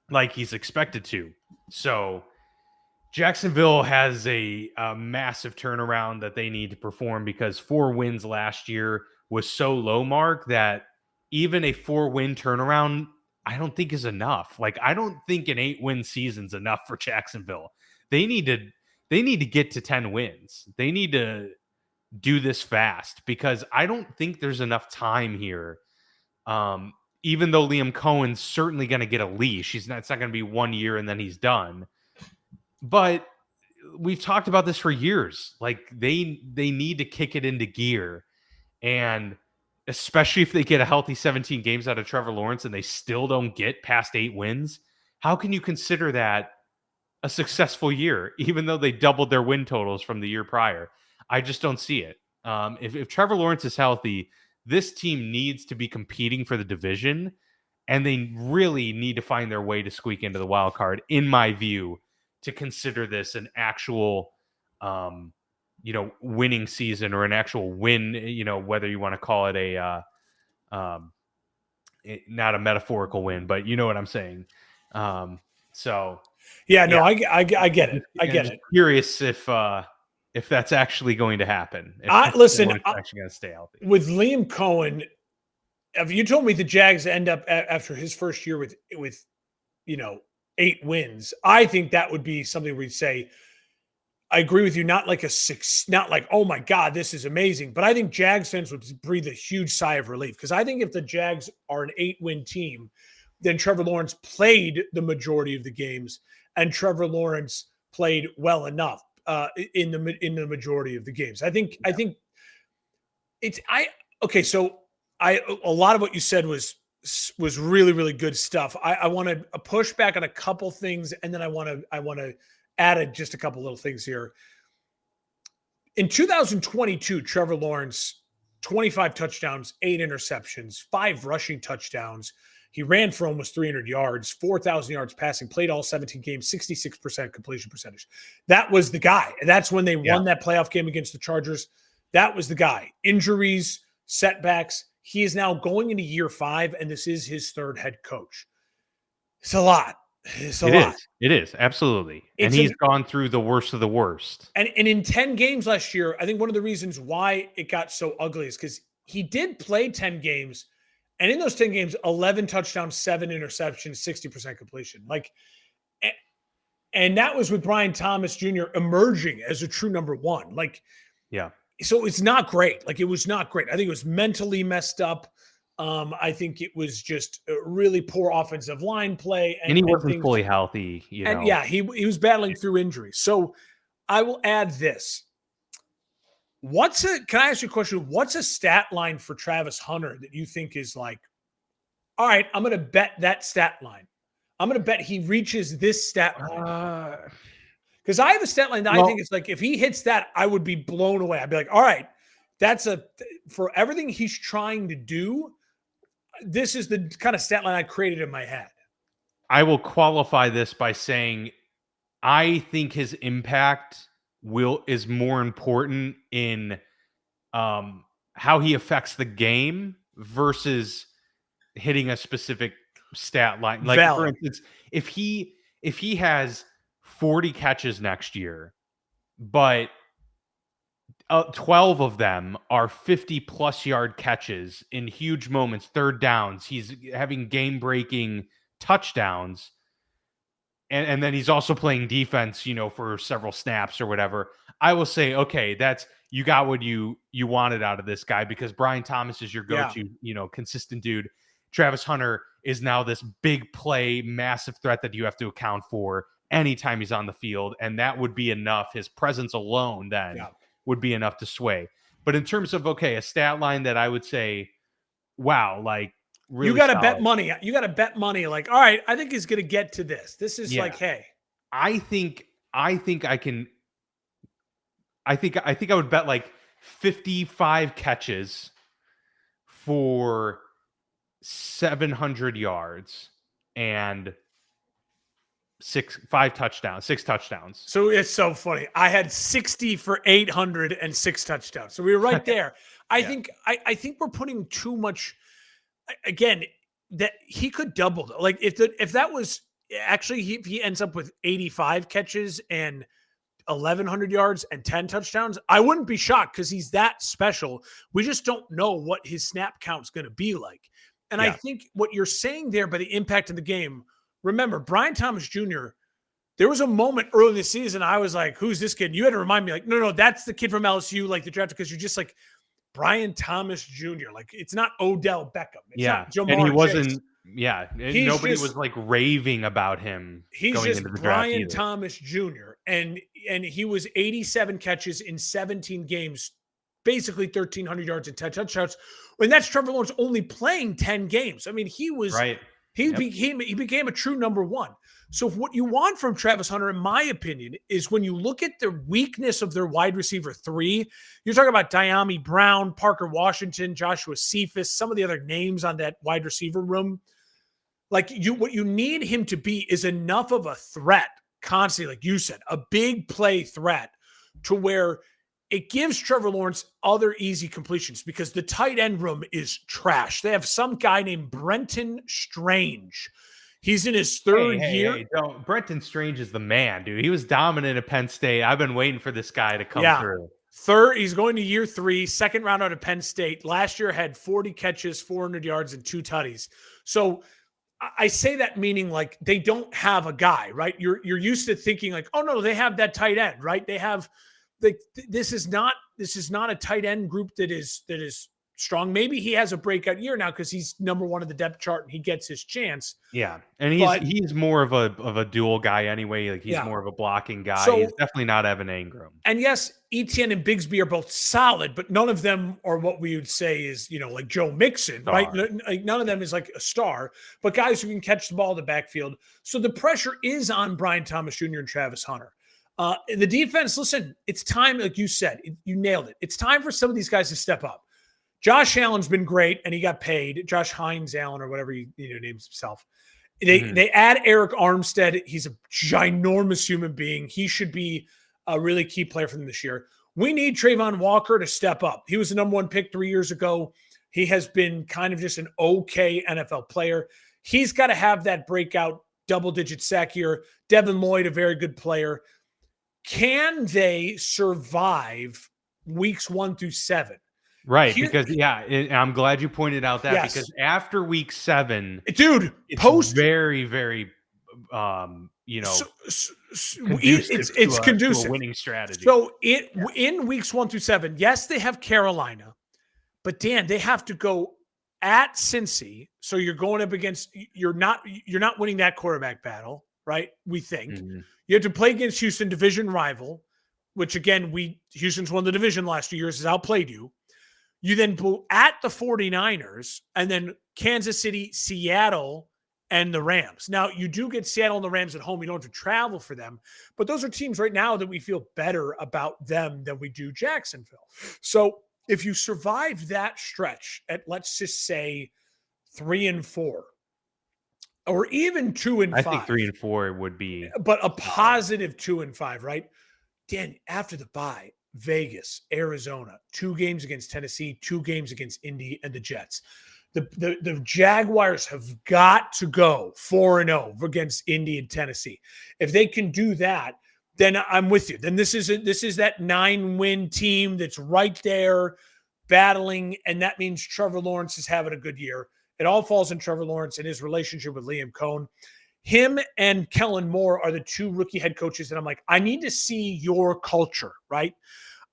Speaker 1: like he's expected to. So Jacksonville has a massive turnaround that they need to perform, because 4 wins last year was so low, Mark, that even a 4-win turnaround I don't think is enough. Like, I don't think an 8-win season's enough for Jacksonville. They need to get to 10 wins. They need to do this fast, because I don't think there's enough time here. Even though Liam Cohen's certainly going to get a leash, it's not going to be 1 year and then he's done. But we've talked about this for years. Like, they need to kick it into gear, and especially if they get a healthy 17 games out of Trevor Lawrence and they still don't get past 8 wins, how can you consider that a successful year, even though they doubled their win totals from the year prior? I just don't see it. If Trevor Lawrence is healthy, this team needs to be competing for the division, and they really need to find their way to squeak into the wild card, in my view, to consider this an actual winning season, or an actual win, whether you want to call it not a metaphorical win, but you know what I'm saying. I get
Speaker 2: it. I get it.
Speaker 1: Curious if that's actually going to happen.
Speaker 2: Listen,
Speaker 1: actually going to stay healthy.
Speaker 2: With Liam Cohen, if you told me the Jags end up after his first year with 8 wins, I think that would be something we'd say, I agree with you, not like oh my God, this is amazing. But I think Jags fans would breathe a huge sigh of relief, because I think if the Jags are an 8-win team, then Trevor Lawrence played the majority of the games, and Trevor Lawrence played well enough in the majority of the games. I think So a lot of what you said was really, really good stuff. I want to push back on a couple things, and then I want to add just a couple little things here. In 2022, Trevor Lawrence, 25 touchdowns, 8 interceptions, 5 rushing touchdowns. He ran for almost 300 yards, 4,000 yards passing, played all 17 games, 66% completion percentage. That was the guy. And that's when they won that playoff game against the Chargers. That was the guy. Injuries, setbacks. He is now going into year 5, and this is his 3rd head coach. It's a lot. It's a lot.
Speaker 1: It is. Absolutely. And he's gone through the worst of the worst.
Speaker 2: And in 10 games last year, I think one of the reasons why it got so ugly is because he did play 10 games. And in those 10 games, 11 touchdowns, 7 interceptions, 60% completion. And that was with Brian Thomas Jr. emerging as a true number 1.
Speaker 1: Yeah.
Speaker 2: So it's not great. It was not great. I think it was mentally messed up. I think it was just a really poor offensive line play.
Speaker 1: And he wasn't fully healthy.
Speaker 2: And yeah, he was battling through injuries. So I will add this. Can I ask you a question? What's a stat line for Travis Hunter that you think is all right, I'm going to bet that stat line. I'm going to bet he reaches this stat line. Because I have a stat line that I think it's if he hits that, I would be blown away. I'd be like, all right, for everything he's trying to do, this is the kind of stat line I created in my head.
Speaker 1: I will qualify this by saying I think his impact is more important in how he affects the game versus hitting a specific stat line. For instance, if he has 40 catches next year, but 12 of them are 50-plus yard catches in huge moments, third downs, he's having game-breaking touchdowns, and then he's also playing defense, for several snaps or whatever, I will say, okay, you got what you wanted out of this guy, because Brian Thomas is your go-to, consistent dude. Travis Hunter is now this big play, massive threat that you have to account for anytime he's on the field, and that would be enough. His presence alone then would be enough to sway. But in terms of, a stat line that I would say, wow, really
Speaker 2: you got to
Speaker 1: solid.
Speaker 2: bet money. You got to bet money. All right, I think he's going to get to this. This is hey.
Speaker 1: I think I would bet 55 catches for 700 yards and 6 touchdowns.
Speaker 2: So it's so funny. I had 60 for 800 and 6 touchdowns. So we were right there. I think we're putting too much. Again, that he could double. If that was actually he ends up with 85 catches and 1,100 yards and 10 touchdowns, I wouldn't be shocked because he's that special. We just don't know what his snap count's going to be like. And I think what you're saying there by the impact in the game, remember, Brian Thomas Jr., there was a moment early in the season I was like, who's this kid? You had to remind me, no, that's the kid from LSU, the draft, because you're just Brian Thomas Jr. It's not Odell Beckham. It's not Jamar
Speaker 1: and he wasn't,
Speaker 2: Chase.
Speaker 1: Nobody was raving about him.
Speaker 2: He's
Speaker 1: going
Speaker 2: just
Speaker 1: into the
Speaker 2: Brian
Speaker 1: draft either.
Speaker 2: Thomas Jr. And he was 87 catches in 17 games, basically 1,300 yards and 10 touchdowns. And that's Trevor Lawrence only playing 10 games. I mean, he was
Speaker 1: right.
Speaker 2: He became a true number 1. So what you want from Travis Hunter, in my opinion, is when you look at the weakness of their wide receiver 3, you're talking about Diami Brown, Parker Washington, Joshua Cephas, some of the other names on that wide receiver room. What you need him to be is enough of a threat constantly, like you said, a big play threat to where it gives Trevor Lawrence other easy completions, because the tight end room is trash. They have some guy named Brenton Strange. He's in his 3rd year.
Speaker 1: Brenton Strange is the man, dude. He was dominant at Penn State. I've been waiting for this guy to come through.
Speaker 2: He's going to year 3, second round out of Penn State. Last year had 40 catches, 400 yards, and 2 tutties. So I say that meaning they don't have a guy, right? You're used to thinking oh no, they have that tight end, right? They have this is not a tight end group that is strong. Maybe he has a breakout year now because he's number 1 of the depth chart and he gets his chance.
Speaker 1: Yeah, and he's more of a dual guy anyway. He's more of a blocking guy. So, he's definitely not Evan Ingram.
Speaker 2: And yes, Etienne and Bigsby are both solid, but none of them are what we would say is Joe Mixon, right? None of them is a star, but guys who can catch the ball in the backfield. So the pressure is on Brian Thomas Jr. and Travis Hunter. The defense, listen, it's time, like you said, you nailed it. It's time for some of these guys to step up. Josh Allen's been great, and he got paid. Josh Hines Allen, or whatever he names himself. They add Eric Armstead. He's a ginormous human being. He should be a really key player for them this year. We need Trayvon Walker to step up. He was the number 1 pick 3 years ago. He has been kind of just an okay NFL player. He's got to have that breakout double-digit sack year. Devin Lloyd, a very good player. Can they survive weeks 1 through 7?
Speaker 1: Right, because I'm glad you pointed out that
Speaker 2: Yes.
Speaker 1: because after week 7,
Speaker 2: dude,
Speaker 1: it's very, very, conducive
Speaker 2: it's
Speaker 1: to
Speaker 2: conducive.
Speaker 1: a winning strategy.
Speaker 2: So in weeks 1 through 7, yes, they have Carolina, but Dan, they have to go at Cincy. So you're going up against you're not winning that quarterback battle, right? We think you have to play against Houston, division rival, which again Houston's won the division last 2 years, has outplayed you. You then go at the 49ers and then Kansas City, Seattle, and the Rams. Now, you do get Seattle and the Rams at home. You don't have to travel for them. But those are teams right now that we feel better about them than we do Jacksonville. So if you survive that stretch at, let's just say, 3-4, or even 2-5.
Speaker 1: I think 3-4 would be.
Speaker 2: But a positive 2-5, right? Dan, after the bye, Vegas, Arizona, 2 games against Tennessee, 2 games against Indy and the Jets. The Jaguars have got to go 4-0 against Indy and Tennessee. If they can do that, then I'm with you. Then this is that 9-win team that's right there battling, and that means Trevor Lawrence is having a good year. It all falls in Trevor Lawrence and his relationship with Liam Cohn. Him and Kellen Moore are the 2 rookie head coaches that I'm like, I need to see your culture, right?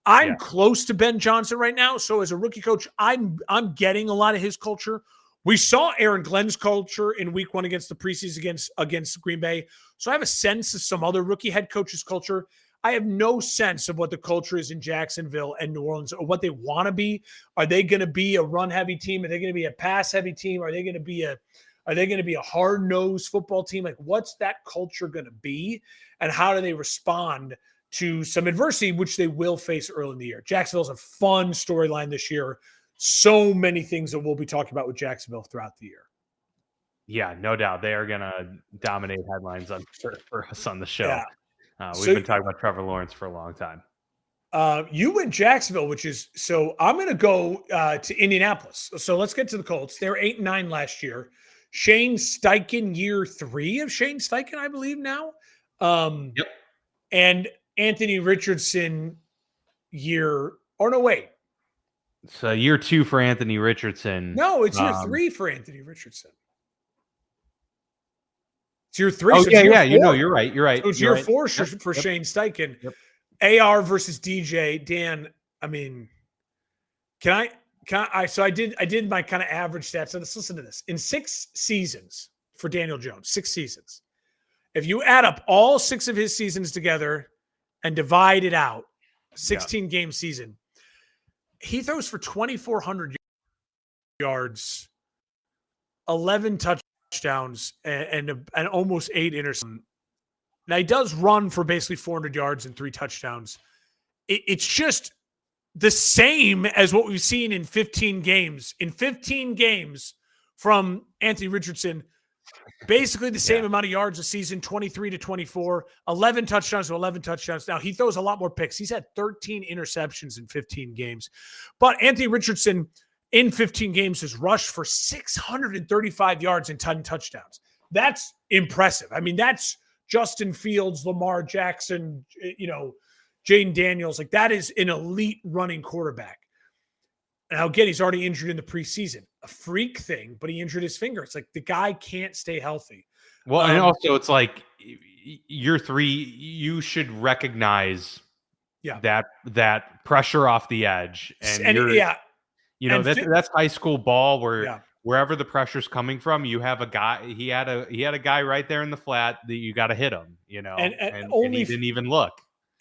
Speaker 2: I'm close to Ben Johnson right now. So as a rookie coach, I'm getting a lot of his culture. We saw Aaron Glenn's culture in week 1 against the preseason against Green Bay. So I have a sense of some other rookie head coaches' culture. I have no sense of what the culture is in Jacksonville and New Orleans or what they want to be. Are they going to be a run-heavy team? Are they going to be a pass-heavy team? Are they going to be a hard-nosed football team? Like, what's that culture going to be? And how do they respond to some adversity, which they will face early in the year? Jacksonville's a fun storyline this year. So many things that we'll be talking about with Jacksonville throughout the year.
Speaker 1: Yeah, no doubt. They are going to dominate headlines for us on the show.
Speaker 2: Yeah.
Speaker 1: We've been talking about Trevor Lawrence for a long time.
Speaker 2: You went Jacksonville, so I'm going to go to Indianapolis. So let's get to the Colts. They were 8-9 last year. Shane Steichen, year 3 of Shane Steichen, I believe now.
Speaker 1: Yep.
Speaker 2: And Anthony Richardson
Speaker 1: It's year 2 for Anthony Richardson.
Speaker 2: No, it's year 3 for Anthony Richardson. It's year 3.
Speaker 1: Oh,
Speaker 2: so
Speaker 1: you're right.
Speaker 2: So it's year 4 for Shane Steichen.
Speaker 1: Yep.
Speaker 2: AR versus DJ. Dan, I mean, so I did my kind of average stats. So let's listen to this. In 6 seasons for Daniel Jones, 6 seasons. If you add up all 6 of his seasons together and divide it out, 16-game season, he throws for 2,400 yards, 11 touchdowns, and almost 8 interceptions. Now, he does run for basically 400 yards and 3 touchdowns. It's just the same as what we've seen in 15 games. In 15 games from Anthony Richardson, basically the same amount of yards a season, 23 to 24, 11 touchdowns to 11 touchdowns. Now, he throws a lot more picks. He's had 13 interceptions in 15 games. But Anthony Richardson, in 15 games, has rushed for 635 yards and 10 touchdowns. That's impressive. I mean, that's Justin Fields, Lamar Jackson, Jaden Daniels. Like, that is an elite running quarterback. Now, again, he's already injured in the preseason. A freak thing, but he injured his finger. It's like the guy can't stay healthy.
Speaker 1: Well, and also it's like year 3, you should recognize that pressure off the edge. That's high school ball where wherever the pressure's coming from, you have a guy. He had a guy right there in the flat that you got to hit him, and he didn't even look.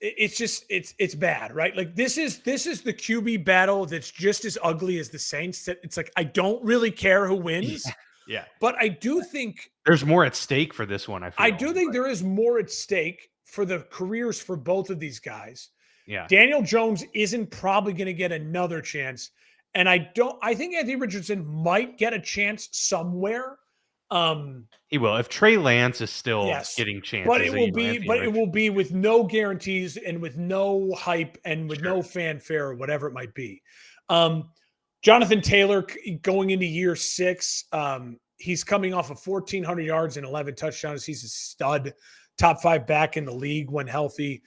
Speaker 2: It's just it's bad, right? Like this is the QB battle that's just as ugly as the Saints. It's like I don't really care who wins.
Speaker 1: Yeah.
Speaker 2: But I do think
Speaker 1: there's more at stake for this one.
Speaker 2: I do think there is more at stake for the careers for both of these guys.
Speaker 1: Yeah.
Speaker 2: Daniel Jones isn't probably going to get another chance. And I think Anthony Richardson might get a chance somewhere.
Speaker 1: He will if Trey Lance is still getting chances.
Speaker 2: But it will be with no guarantees and with no hype and with no fanfare or whatever it might be. Jonathan Taylor going into year 6. He's coming off of 1,400 yards and 11 touchdowns. He's a stud, top 5 back in the league when healthy.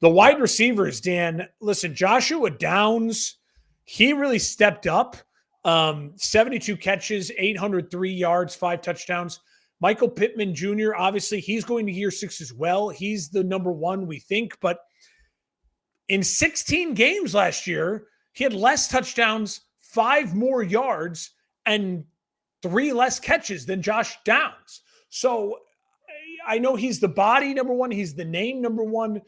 Speaker 2: The wide receivers, Dan, listen, Joshua Downs, he really stepped up. 72 catches, 803 yards, 5 touchdowns. Michael Pittman Jr., obviously, he's going to year 6 as well. He's the number 1, we think. But in 16 games last year, he had less touchdowns, 5 more yards, and 3 less catches than Josh Downs. So I know he's the body number 1. He's the name number 1.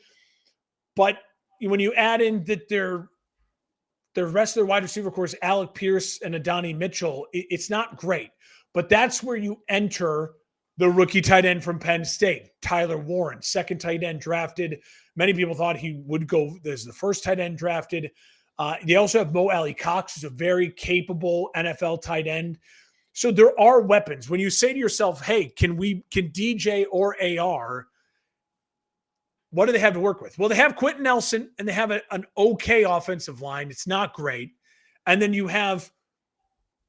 Speaker 2: But when you add in that the rest of their wide receiver core is Alec Pierce and Adonai Mitchell, it's not great. But that's where you enter the rookie tight end from Penn State, Tyler Warren, second tight end drafted. Many people thought he would go as the first tight end drafted. They also have Mo Alley Cox, who's a very capable NFL tight end. So there are weapons. When you say to yourself, hey, can DJ or AR, what do they have to work with? Well, they have Quentin Nelson, and they have an okay offensive line. It's not great. And then you have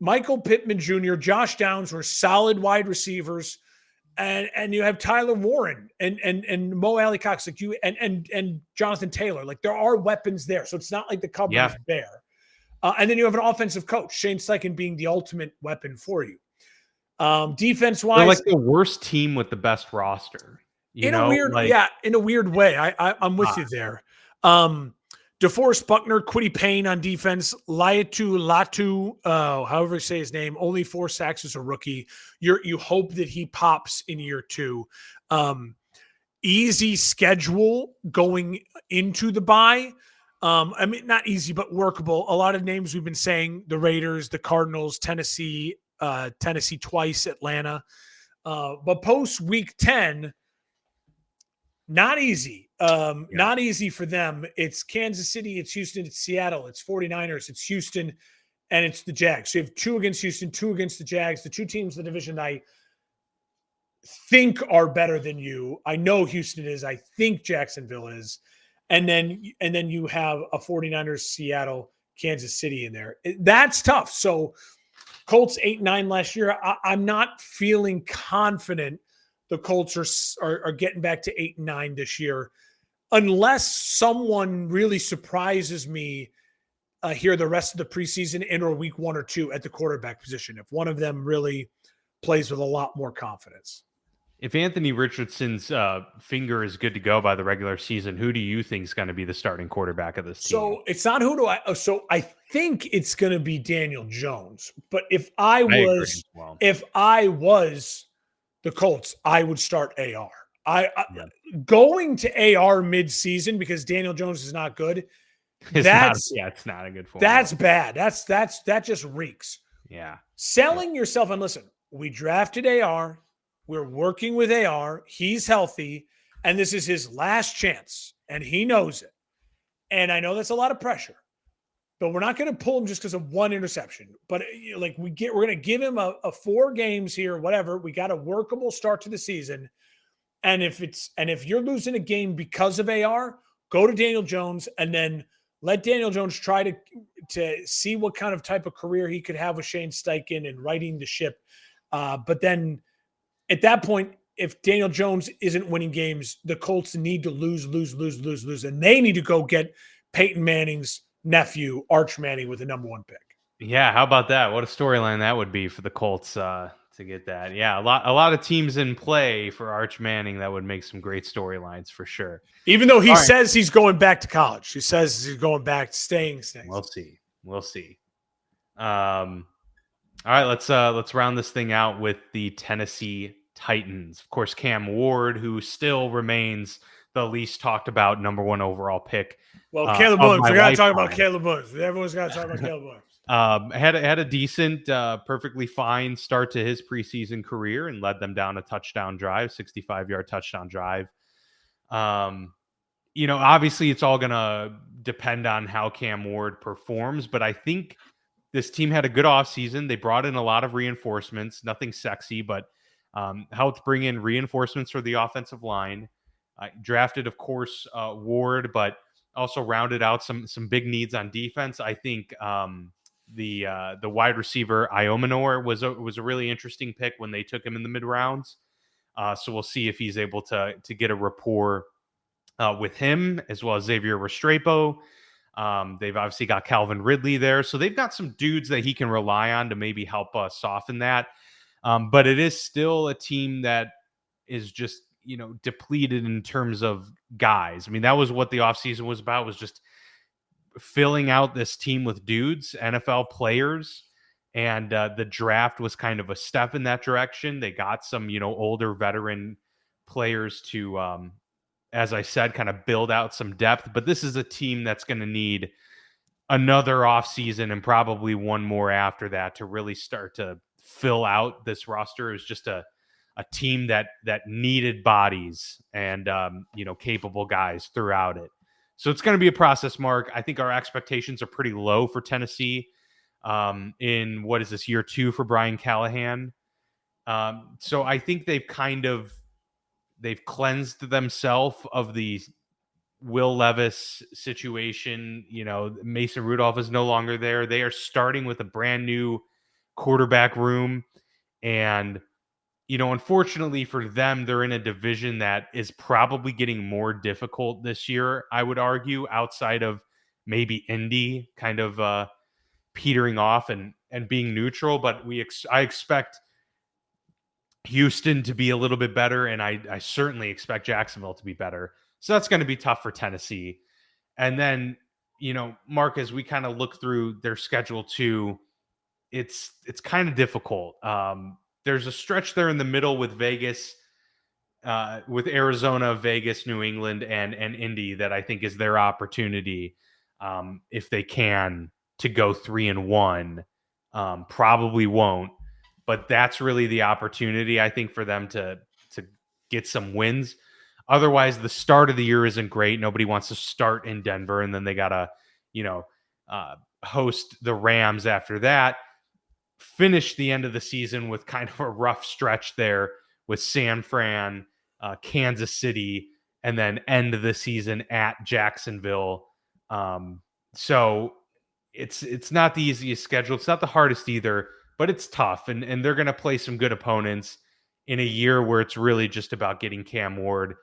Speaker 2: Michael Pittman Jr., Josh Downs, who are solid wide receivers. And you have Tyler Warren and Mo Alley Cox, like you and Jonathan Taylor. Like there are weapons there. So it's not like the cupboard is bare. And then you have an offensive coach, Shane Steichen, being the ultimate weapon for you. Defense-wise,
Speaker 1: they're like the worst team with the best roster.
Speaker 2: In a weird way. I'm with you there. DeForest Buckner, Kwity Payne on defense, Latu, however you say his name, only 4 sacks as a rookie. You hope that he pops in year 2. Easy schedule going into the bye. I mean, not easy, but workable. A lot of names we've been saying: the Raiders, the Cardinals, Tennessee twice, Atlanta. But post week 10, not easy. Not easy for them. It's Kansas City, it's Houston, it's Seattle, it's 49ers, it's Houston, and it's the Jags. So you have 2 against Houston, 2 against the Jags, the 2 teams in the division I think are better than you. I know Houston is. I think Jacksonville is. And then you have a 49ers, Seattle, Kansas City in there. That's tough. So Colts 8-9 last year. I'm not feeling confident the Colts are getting back to 8-9 this year, unless someone really surprises me here the rest of the preseason in or week 1 or 2 at the quarterback position. If one of them really plays with a lot more confidence.
Speaker 1: If Anthony Richardson's finger is good to go by the regular season, who do you think is going to be the starting quarterback of this team?
Speaker 2: So it's not so I think it's going to be Daniel Jones. But if I was the Colts, I would start AR. Going to AR mid-season because Daniel Jones is not good.
Speaker 1: It's not a good formula.
Speaker 2: That's bad. That just reeks.
Speaker 1: Yeah.
Speaker 2: Selling yourself, and listen, we drafted AR. We're working with AR. He's healthy, and this is his last chance, and he knows it. And I know that's a lot of pressure, but we're not going to pull him just because of 1 interception. But we're going to give him a 4 games here, whatever. We got a workable start to the season. And if you're losing a game because of AR, go to Daniel Jones and then let Daniel Jones try to see what kind of type of career he could have with Shane Steichen and righting the ship. But then at that point, if Daniel Jones isn't winning games, the Colts need to lose. And they need to go get Peyton Manning's nephew, Arch Manning, with the number 1 pick.
Speaker 1: Yeah, how about that? What a storyline that would be for the Colts to get that. Yeah, a lot of teams in play for Arch Manning. That would make some great storylines for sure.
Speaker 2: Even though he says he's going back to college. He says he's going back to staying.
Speaker 1: We'll see. All right, let's round this thing out with the Tennessee Titans. Of course, Cam Ward, who still remains the least talked about number 1 overall pick.
Speaker 2: Well, Caleb Williams. We got to talk about Caleb Williams. Everyone's got to talk about Caleb Williams.
Speaker 1: Had a decent, perfectly fine start to his preseason career and led them down a touchdown drive, 65-yard touchdown drive. Obviously it's all going to depend on how Cam Ward performs, but I think this team had a good offseason. They brought in a lot of reinforcements, nothing sexy, but helped bring in reinforcements for the offensive line. Drafted, of course, Ward, but also rounded out some big needs on defense. I think the wide receiver Iomanor was a really interesting pick when they took him in the mid rounds. So we'll see if he's able to get a rapport with him, as well as Xavier Restrepo. They've obviously got Calvin Ridley there, so they've got some dudes that he can rely on to maybe help soften that. But it is still a team that is just, depleted in terms of guys. I mean, that was what the offseason was about, was just filling out this team with dudes, NFL players. And the draft was kind of a step in that direction. They got some, older veteran players to, as I said, kind of build out some depth. But this is a team that's going to need another offseason and probably one more after that to really start to fill out this roster. Is just a team that needed bodies and capable guys throughout it. So it's going to be a process, Mark. I think our expectations are pretty low for Tennessee in what is this, year 2 for Brian Callahan. So I think they've cleansed themselves of the Will Levis situation. Mason Rudolph is no longer there. They are starting with a brand new quarterback room. And, unfortunately for them, they're in a division that is probably getting more difficult this year, I would argue, outside of maybe Indy kind of petering off and being neutral. But I expect Houston to be a little bit better, and I certainly expect Jacksonville to be better. So that's going to be tough for Tennessee. And then, Mark, as we kind of look through their schedule too, it's kind of difficult. There's a stretch there in the middle with Vegas, with Arizona, Vegas, New England, and Indy that I think is their opportunity, if they can, to go 3-1. Probably won't, but that's really the opportunity, I think, for them to get some wins. Otherwise, the start of the year isn't great. Nobody wants to start in Denver, and then they gotta, host the Rams after that. Finish the end of the season with kind of a rough stretch there with San Fran, Kansas City, and then end the season at Jacksonville. So it's not the easiest schedule. It's not the hardest either, but it's tough. And they're going to play some good opponents in a year where it's really just about getting Cam Ward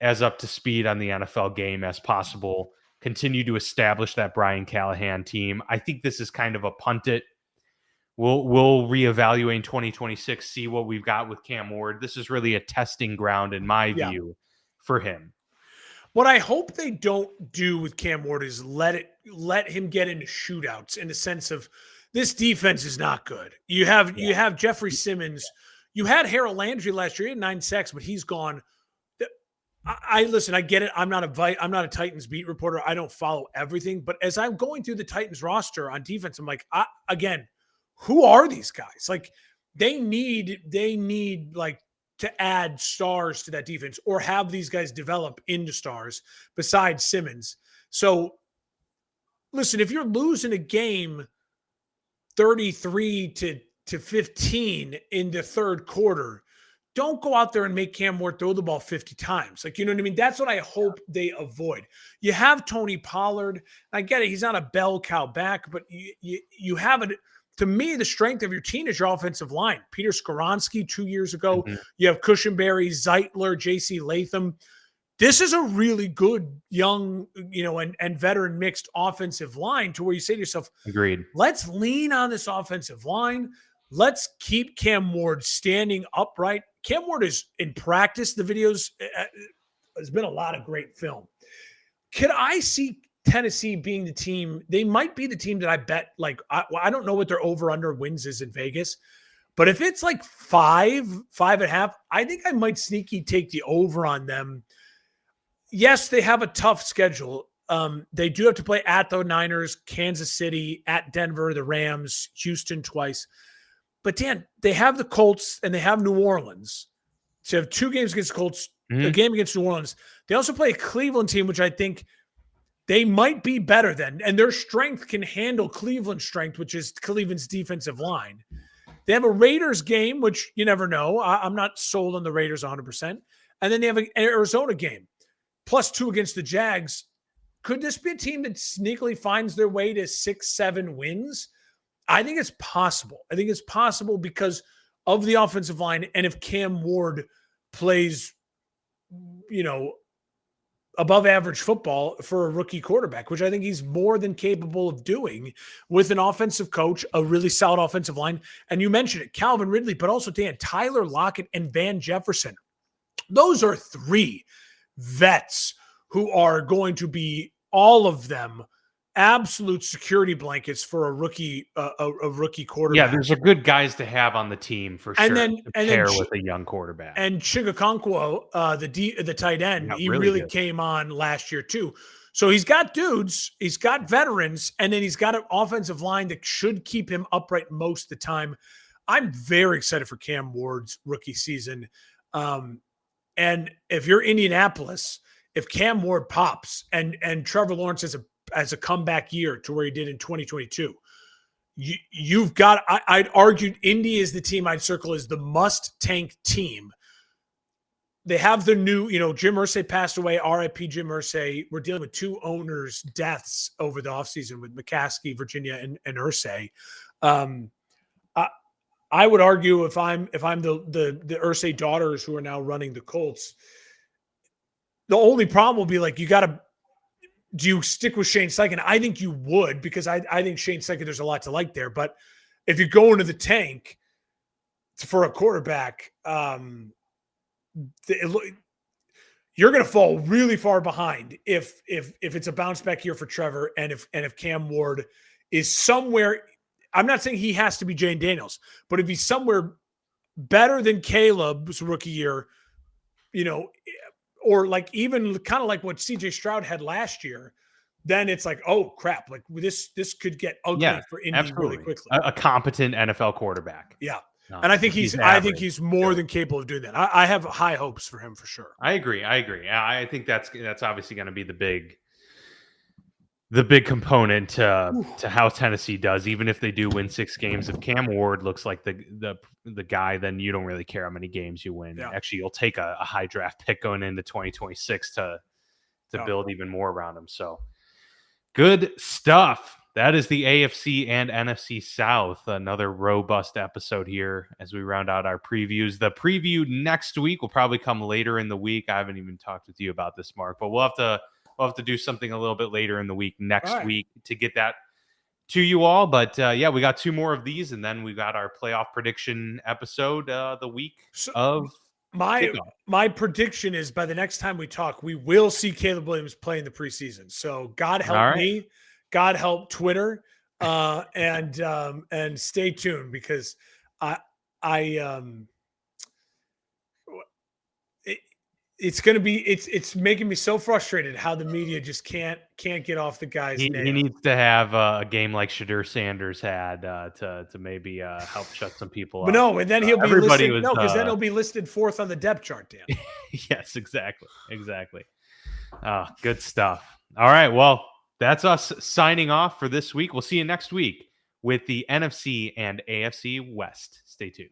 Speaker 1: as up to speed on the NFL game as possible. Continue to establish that Brian Callahan team. I think this is kind of a punt it. We'll reevaluate in 2026, see what we've got with Cam Ward. This is really a testing ground, in my view, for him.
Speaker 2: What I hope they don't do with Cam Ward is let him get into shootouts, in the sense of, this defense is not good. You have Jeffrey Simmons. You had Harold Landry last year. He had 9 sacks, but he's gone. Listen, I get it. I'm not a Titans beat reporter. I don't follow everything. But as I'm going through the Titans roster on defense, I'm like, again, who are these guys? Like, they need like to add stars to that defense, or have these guys develop into stars besides Simmons. So listen, if you're losing a game 33-15 in the third quarter, don't go out there and make Cam Ward throw the ball 50 times. Like, you know what I mean? That's what I hope they avoid. You have Tony Pollard. I get it. He's not a bell cow back, but you have it. To me, the strength of your team is your offensive line. Peter Skoronski 2 years ago. Mm-hmm. You have Cushenberry, Zeitler, J.C. Latham. This is a really good young, and veteran mixed offensive line, to where you say to yourself,
Speaker 1: agreed,
Speaker 2: let's lean on this offensive line. Let's keep Cam Ward standing upright. Cam Ward is in practice. The videos, there's been a lot of great film. Could I see Tennessee being the team? They might be the team that I bet, like, I don't know what their over-under wins is in Vegas, but if it's like 5.5, I think I might sneaky take the over on them. Yes, they have a tough schedule. They do have to play at the Niners, Kansas City, at Denver, the Rams, Houston twice. But Dan, they have the Colts and they have New Orleans. So they have 2 games against the Colts, a game against New Orleans. They also play a Cleveland team, which I think they might be better than, and their strength can handle Cleveland's strength, which is Cleveland's defensive line. They have a Raiders game, which you never know. I'm not sold on the Raiders 100%. And then they have an Arizona game, +2 against the Jags. Could this be a team that sneakily finds their way to 6-7 wins? I think it's possible. I think it's possible because of the offensive line. And if Cam Ward plays, above average football for a rookie quarterback, which I think he's more than capable of doing with an offensive coach, a really solid offensive line. And you mentioned it, Calvin Ridley, but also Dan, Tyler Lockett and Van Jefferson. Those are 3 vets who are going to be, all of them, absolute security blankets for a rookie quarterback.
Speaker 1: Yeah, there's a good guys to have on the team for sure.
Speaker 2: And then
Speaker 1: with a young quarterback.
Speaker 2: And Chigakonkwo, the tight end, he really came on last year too. So he's got dudes, he's got veterans, and then he's got an offensive line that should keep him upright most of the time. I'm very excited for Cam Ward's rookie season. And if you're Indianapolis, if Cam Ward pops and Trevor Lawrence has a comeback year to where he did in 2022, you've got, I'd argue Indy is the team I'd circle as the must-tank team. They have the new, Jim Irsay passed away, RIP Jim Irsay. We're dealing with 2 owners' deaths over the offseason with McCaskey, Virginia, and Irsay. I would argue if I'm the Irsay daughters who are now running the Colts, the only problem will be like, do you stick with Shane Steichen? I think you would, because I think Shane Steichen, there's a lot to like there. But if you go into the tank for a quarterback, you're going to fall really far behind if it's a bounce back year for Trevor, and if Cam Ward is somewhere. I'm not saying he has to be Jane Daniels, but if he's somewhere better than Caleb's rookie year, or like even kind of like what CJ Stroud had last year, then it's like, oh crap, like this could get ugly for Indy really quickly.
Speaker 1: A competent NFL quarterback.
Speaker 2: Yeah. And I think he's more than capable of doing that. I have high hopes for him for sure.
Speaker 1: I agree. I think that's obviously going to be the big component to how Tennessee does, even if they do win 6 games. If Cam Ward looks like the guy, then you don't really care how many games you win. Yeah. Actually, you'll take a high draft pick going into 2026 to build even more around him. So good stuff. That is the AFC and NFC South. Another robust episode here as we round out our previews. The preview next week will probably come later in the week. I haven't even talked with you about this, Mark, but we'll have to do something a little bit later in the week next week to get that to you all. But we got 2 more of these, and then we got our playoff prediction episode the week of
Speaker 2: my prediction is by the next time we talk, we will see Caleb Williams play in the preseason. So God help me, God help Twitter, and stay tuned, because it's going to be, it's making me so frustrated how the media just can't get off the guy's name.
Speaker 1: He needs to have a game like Shadur Sanders had to maybe help shut some people up.
Speaker 2: No, and then he'll be listed. No, because then he'll be listed 4th on the depth chart, Dan.
Speaker 1: Yes, exactly. Good stuff. All right, well, that's us signing off for this week. We'll see you next week with the NFC and AFC West. Stay tuned.